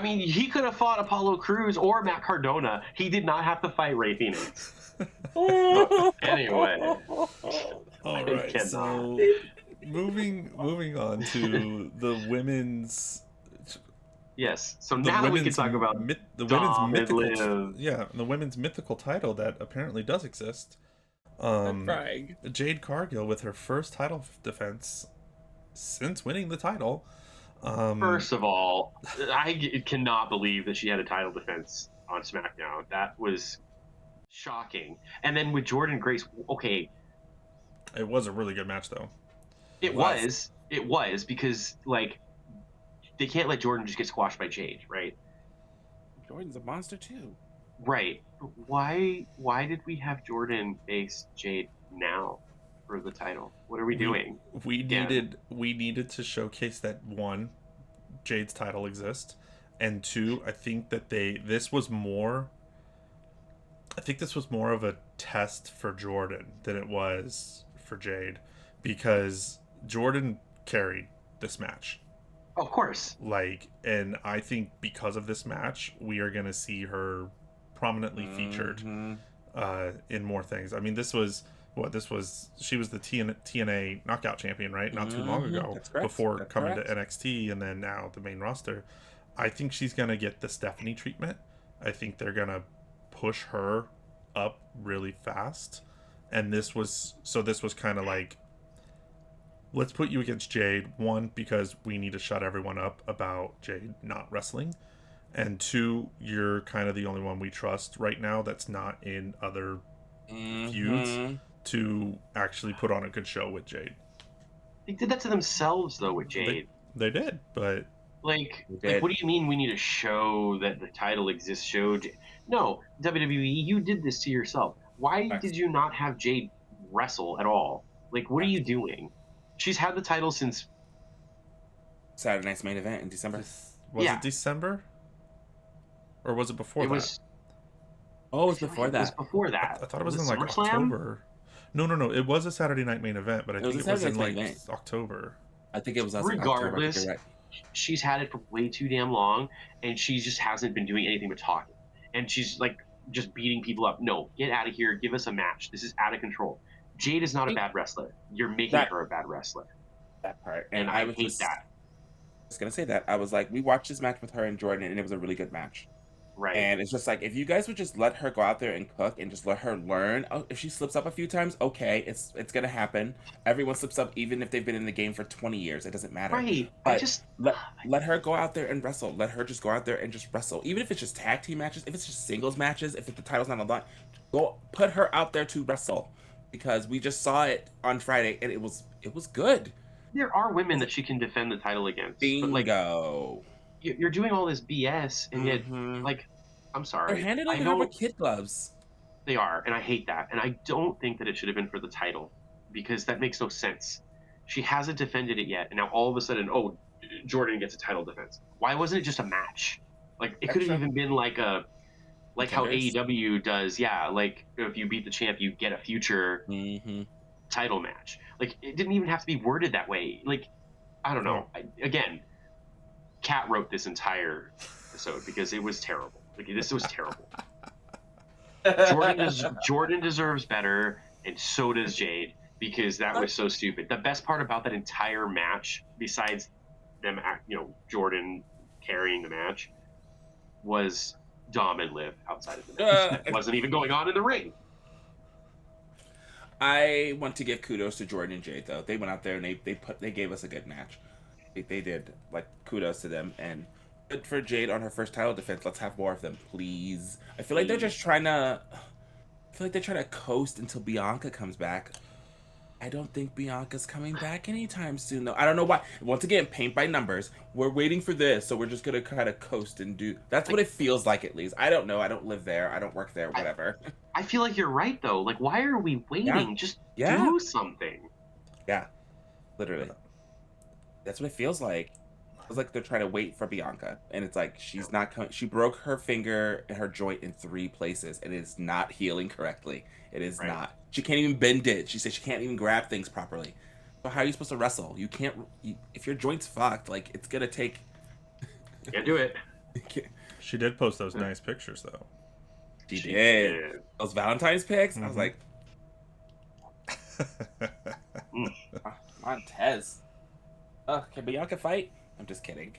He could have fought Apollo Crews or Matt Cardona. He did not have to fight Rey Fenix. But anyway, All I right, cannot. so moving on to the women's Yes. So the now we can women's talk about the women's Dom and mythical Liv. yeah, the women's mythical title that apparently does exist. I'm crying. Jade Cargill with her first title defense since winning the title. First of all, I cannot believe that she had a title defense on SmackDown. That was shocking. And then with Jordan Grace, okay, It was a really good match though. it was because like they can't let Jordan just get squashed by Jade, right? Jordan's a monster too. Right. But why did we have Jordan face Jade now for the title? What are we We doing? we Again. needed to showcase that one, Jade's title exists, and two, I think that this was more of a test for Jordan than it was for Jade, because Jordan carried this match. Of course. Like, and I think because of this match, we are gonna see her prominently featured in more things. I mean, she was the TNA knockout champion, right? Not too long ago, That's correct. before That's coming correct. to NXT and then now the main roster. I think she's gonna get the Stephanie treatment. I think they're gonna push her up really fast, and this was kind of like, let's put you against Jade. One, because we need to shut everyone up about Jade not wrestling, and two, you're kind of the only one we trust right now that's not in other feuds to actually put on a good show with Jade. They did that to themselves though with They Jade. they did, but Like, did. what do you mean we need to show that the title exists? No, WWE, you did this to yourself. Why Facts. did you not have Jade wrestle at all? Like, what are you doing? She's had the title since. Saturday night's main event in December. Was Yeah. it December? Or was it before It that? was. Oh, it was I feel like before it was that. before that. I thought it was in like SummerSlam? October. No. It was a Saturday night main event, but I It was think a it was in Saturday like night main event. October. I think it was also October. I think Regardless, you're right. she's had it for way too damn long, and she just hasn't been doing anything but talking. And she's like just beating people up. No, get out of here. Give us a match. This is out of control. Jade is not a bad wrestler. You're making her a bad wrestler, That part. and I hate that. I was gonna say that. I was like, we watched this match with her and Jordan, and it was a really good match. Right. And it's just like, if you guys would just let her go out there and cook and just let her learn. Oh, if she slips up a few times, okay, it's gonna happen. Everyone slips up, even if they've been in the game for 20 years. It doesn't matter. Right. But let her go out there and wrestle. Let her just go out there and just wrestle. Even if it's just tag team matches, if it's just singles matches, if the title's not on the line, go put her out there to wrestle. Because we just saw it on Friday and it was good. There are women that she can defend the title against. But like, Bingo. you're doing all this BS, and yet, like, I'm They're sorry. handed I over her know with kid gloves. they are, and I hate that. And I don't think that it should have been for the title, because that makes no sense. She hasn't defended it yet, and now all of a sudden, oh, Jordan gets a title defense. Why wasn't it just a match? Like, it could have even been like how Contenders. AEW does. Yeah, like if you beat the champ, you get a future Mm-hmm. title match. Like, it didn't even have to be worded that way. Like, I don't know. Again, Kat wrote this entire episode because it was terrible. Like, this was terrible. Jordan deserves better, and so does Jade, because that was so stupid. The best part about that entire match, besides them, Jordan carrying the match, was Dom and Liv outside of the match. That wasn't even going on in the ring. I want to give kudos to Jordan and Jade though. They went out there and they gave us a good match. They did. Like, kudos to them, and good for Jade on her first title defense. Let's have more of them, please. I feel like they're just trying to. I feel like they're trying to coast until Bianca comes back. I don't think Bianca's coming back anytime soon, though. I don't know why. Once again, paint by numbers. We're waiting for this, so we're just gonna kind of coast and do. That's what it feels like, at least. I don't know. I don't live there. I don't work there. Whatever. I feel like you're right, though. Like, why are we waiting? Yeah. Just Yeah. do something. Yeah, literally. That's what it feels like. It's like they're trying to wait for Bianca, and it's like she's not coming. She broke her finger and her joint in 3 places, and it's not healing correctly. It is not. She can't even bend it. She said she can't even grab things properly. So how are you supposed to wrestle? You can't. If your joint's fucked, like, it's gonna take. Can't do it. She did post those nice pictures though. She did. those Valentine's pics. I was like, Mm. Montez. Can Bianca fight? I'm just kidding.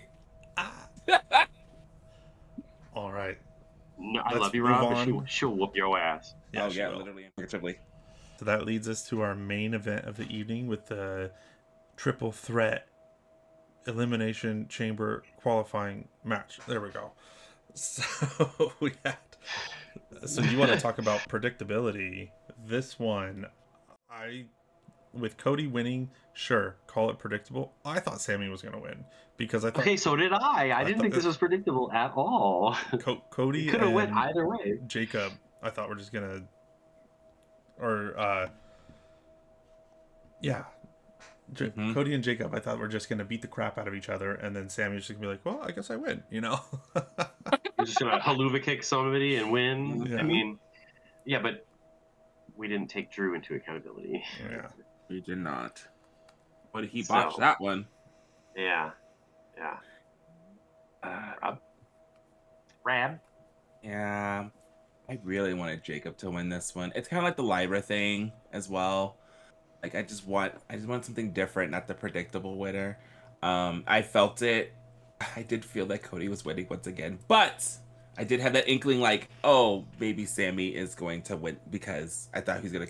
All right. No, I Let's love you, move Rob, but on. she'll whoop your ass. Yeah, Oh she yeah, will. literally and figuratively. So that leads us to our main event of the evening with the triple threat elimination chamber qualifying match. There we go. So we had. So you want to talk about predictability? This one, I with Cody winning, sure, call it predictable. I thought Sammy was going to win because I thought. Okay, so did I. I didn't thought think this was predictable at all. It Cody could have went and either way. Jacob, I thought were just gonna, or yeah, Cody and Jacob, I thought were just gonna beat the crap out of each other, and then Sammy was just gonna be like, "Well, I guess I win," you know? We're just gonna haluva kick somebody and win. Yeah. I mean, yeah, but we didn't take Drew into accountability. Yeah. We did not. But he So- botched that one. Yeah. Rab. Yeah, I really wanted Jacob to win this one. It's kind of like the Lyra thing as well. Like I just want something different, not the predictable winner. I felt it. I did feel that Cody was winning once again, but I did have that inkling, like, oh, maybe Sammy is going to win because I thought he was gonna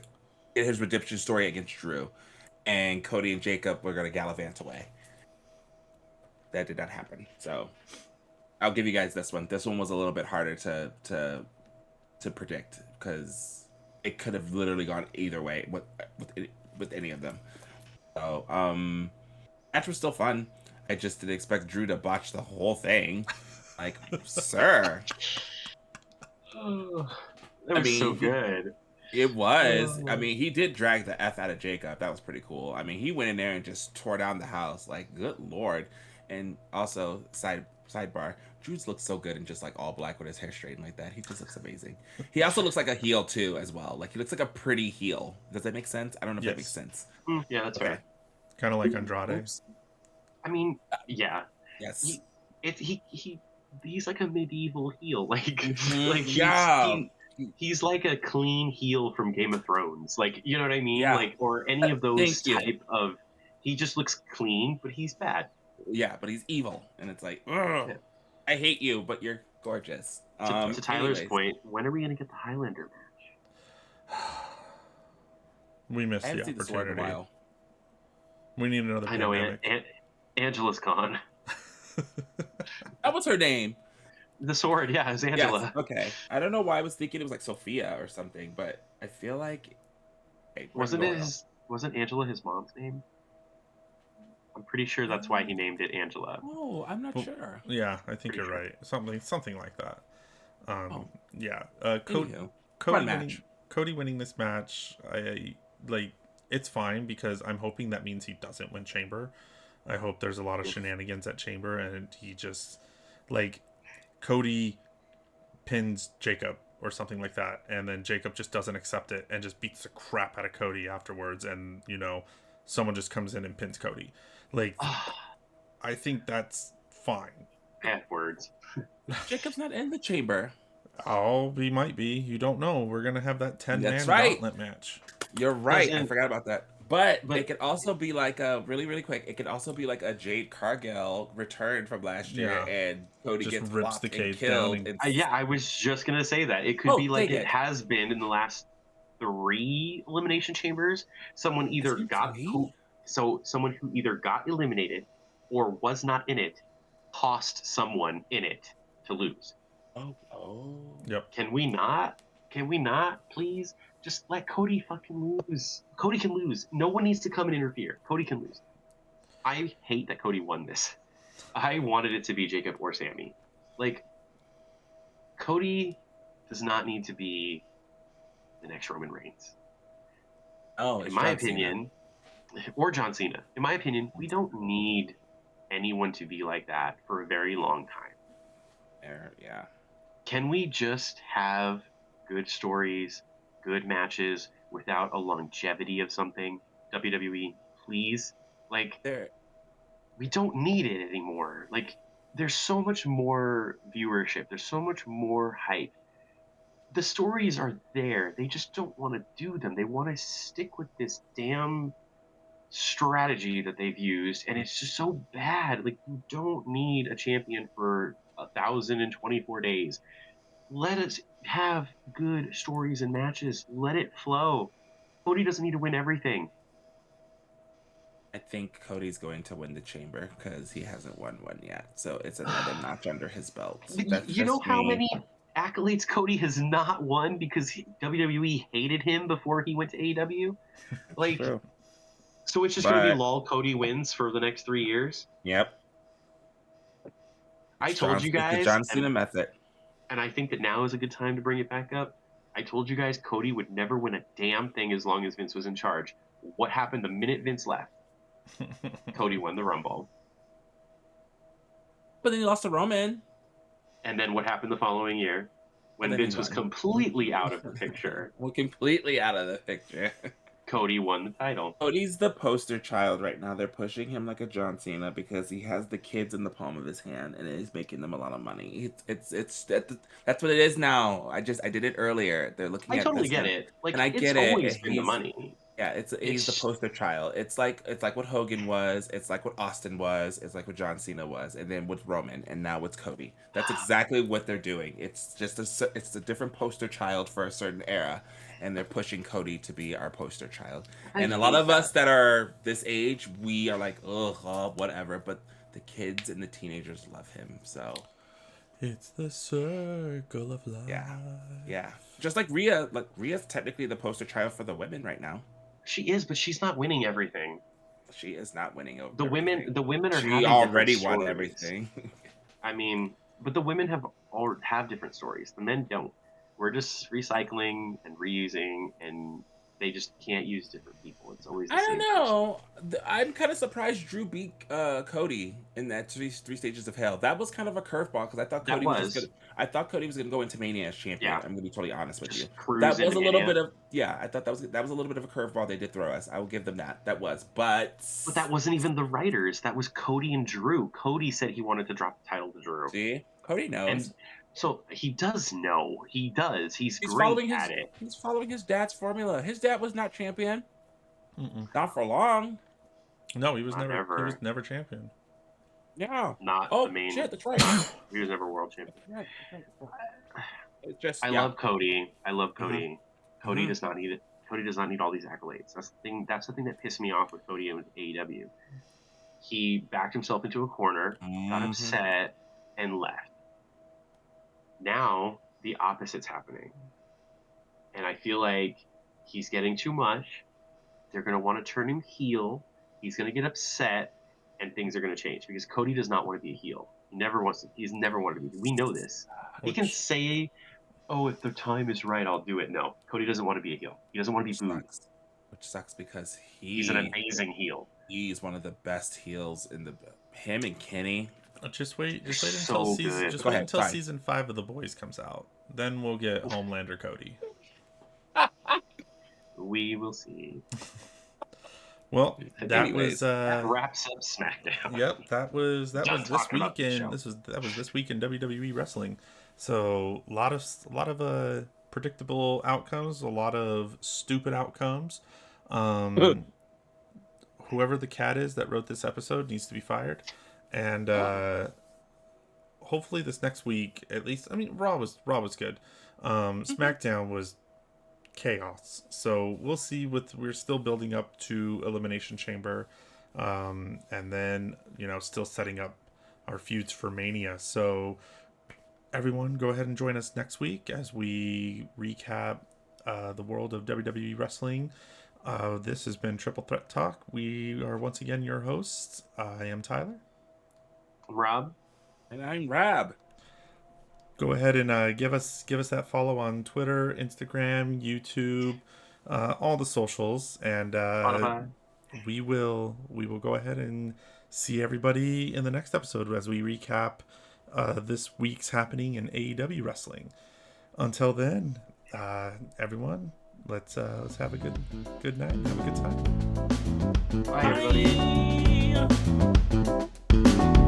get his redemption story against Drew, and Cody and Jacob were gonna gallivant away. That did not happen. So I'll give you guys this one. This one was a little bit harder to predict because it could have literally gone either way with any of them. So match was still fun. I just didn't expect Drew to botch the whole thing. Like, sir. That was so good. It was. I mean, he did drag the F out of Jacob. That was pretty cool. I mean, he went in there and just tore down the house. Like, good lord. And also, sidebar, Drew's looks so good in just like all black with his hair straightened like that. He just looks amazing. He also looks like a heel too, as well. Like he looks like a pretty heel. Does that make sense? I don't know if that makes sense. Yeah, that's fair. Kind of like Andrade. Oops. I mean, yeah. Yes. He's like a medieval heel. Like he's like a clean heel from Game of Thrones. Like, you know what I mean? Yeah. Like, or any of those Thank you. type of. He just looks clean, but he's bad. Yeah, but he's evil, and it's like, ugh, Yeah. I hate you, but you're gorgeous. To Tyler's anyways, point, when are we gonna get the Highlander match? We missed I the haven't seen the sword in a opportunity. while. We need another I know pandemic. Angela's gone. That was her name. The sword, yeah, it's Angela. Yes. Okay. I don't know why I was thinking it was like Sophia or something, but I feel like Wasn't Angela his mom's name? I'm pretty sure that's why he named it Angela. Oh, I'm not Well, sure. Yeah, I think Pretty you're sure. right. Something like that. Yeah. Anywho, Cody fun winning, match. Cody winning this match, I like. It's fine because I'm hoping that means he doesn't win Chamber. I hope there's a lot of shenanigans at Chamber and he just like Cody pins Jacob or something like that, and then Jacob just doesn't accept it and just beats the crap out of Cody afterwards, and someone just comes in and pins Cody. Like, I think that's fine. Bad words. Jacob's not in the chamber. Oh, he might be. You don't know. We're gonna have that 10-man That's right. gauntlet match. You're right. I Doesn't- forgot about that. But But- it could also be like a really quick. It could also be like a Jade Cargill return from last year, Yeah. and Cody Just gets rips flopped the and cage killed. down and- Yeah, I was just gonna say that it could Oh, be like dang it it. has been in the last 3 elimination chambers. Someone either Is it got 3? someone who either got eliminated or was not in it, tossed someone in it to lose. Oh. Yep. Can we not? Please just let Cody fucking lose. Cody can lose. No one needs to come and interfere. Cody can lose. I hate that Cody won this. I wanted it to be Jacob or Sammy. Like, Cody does not need to be the next Roman Reigns. Oh, In my opinion, or John Cena. In my opinion, we don't need anyone to be like that for a very long time. Yeah. Can we just have good stories, good matches without a longevity of something? WWE, please. Like, we don't need it anymore. Like, there's so much more viewership. There's so much more hype. the stories are there. They just don't want to do them. They want to stick with this damn strategy that they've used, and it's just so bad. Like, you don't need a champion for 1,024 days. Let us have good stories and matches. Let it flow. Cody doesn't need to win everything. I think Cody's going to win the chamber because he hasn't won one yet. So it's another notch under his belt. That's You know just how me. many accolades Cody has not won because WWE hated him before he went to AEW? Like, True. so it's just going to be But lol Cody wins for the next 3 years. yep. I told you It's the guys, John Cena method. and I think that now is a good time to bring it back up. I told you guys Cody would never win a damn thing as long as Vince was in charge. What happened the minute Vince left? Cody won the Rumble. But then he lost to Roman. And then what happened the following year? When Vince was completely out of the picture. Well, completely out of the picture. Cody won the title. Cody's the poster child right now. They're pushing him like a John Cena because he has the kids in the palm of his hand and he's making them a lot of money. That's what it is now. I did it earlier. They're looking at totally this get and, it. Like, and I it's get always it. been the money. Yeah, he's the poster child. It's like what Hogan was. It's like what Austin was. It's like what John Cena was, and then with Roman, and now with Cody. That's exactly what they're doing. It's just it's a different poster child for a certain era, and they're pushing Cody to be our poster child. And a lot of us that are this age, we are like, ugh, whatever. But the kids and the teenagers love him. So it's the circle of life. Yeah. Just like Rhea. Like Rhea's technically the poster child for the women right now. She is, but she's not winning everything. She is not winning over the everything. women are. She already won everything. I mean, but the women have different stories. The men don't. We're just recycling and reusing, and they just can't use different people. It's always the I same don't know. I'm kind of surprised Drew beat Cody in that three stages of hell. That was kind of a curveball because I thought Cody was gonna go into Mania as champion. Yeah. I'm gonna be totally honest with you. That was a little bit of I thought that was a little bit of a curveball they did throw us. I will give them that. But that wasn't even the writers. That was Cody and Drew. Cody said he wanted to drop the title to Drew. See, Cody knows. And so he does know. He does. He's great at it. He's following his dad's formula. His dad was not champion. Not for long. No, he was never. He was never champion. Yeah. The main. Shit, that's right. He was never world champion. Right. It's just. I love Cody. Cody does not need it. Cody does not need all these accolades. That's the thing that pissed me off with Cody and with AEW. He backed himself into a corner, got upset, and left. Now the opposite's happening, and I feel like he's getting too much. They're going to want to turn him heel. He's going to get upset, and things are going to change because Cody does not want to be a heel. He's never wanted to be. We know this. He can say, "Oh, if the time is right, I'll do it." No, Cody doesn't want to be a heel. He doesn't want to be booed. Which sucks because he's an amazing heel. He's one of the best heels in him and Kenny. Just wait until season 5 of The Boys comes out. Then we'll get Homelander Cody. We will see. Well, that wraps up SmackDown. Yep, that was this weekend. That was this week in WWE wrestling. So a lot of predictable outcomes, a lot of stupid outcomes. Whoever the cat is that wrote this episode needs to be fired. And hopefully this next week, at least, I mean, Raw was good. SmackDown was chaos. So we'll see. We're still building up to Elimination Chamber, and then still setting up our feuds for Mania. So everyone, go ahead and join us next week as we recap the world of WWE wrestling. This has been Triple Threat Talk. We are once again your hosts. I am Tyler. I'm Rob. And I'm Rab. Go ahead and give us that follow on Twitter, Instagram, YouTube, all the socials, and we will go ahead and see everybody in the next episode as we recap this week's happening in AEW wrestling. Until then, everyone, let's have a good night. Have a good time. Bye, everybody.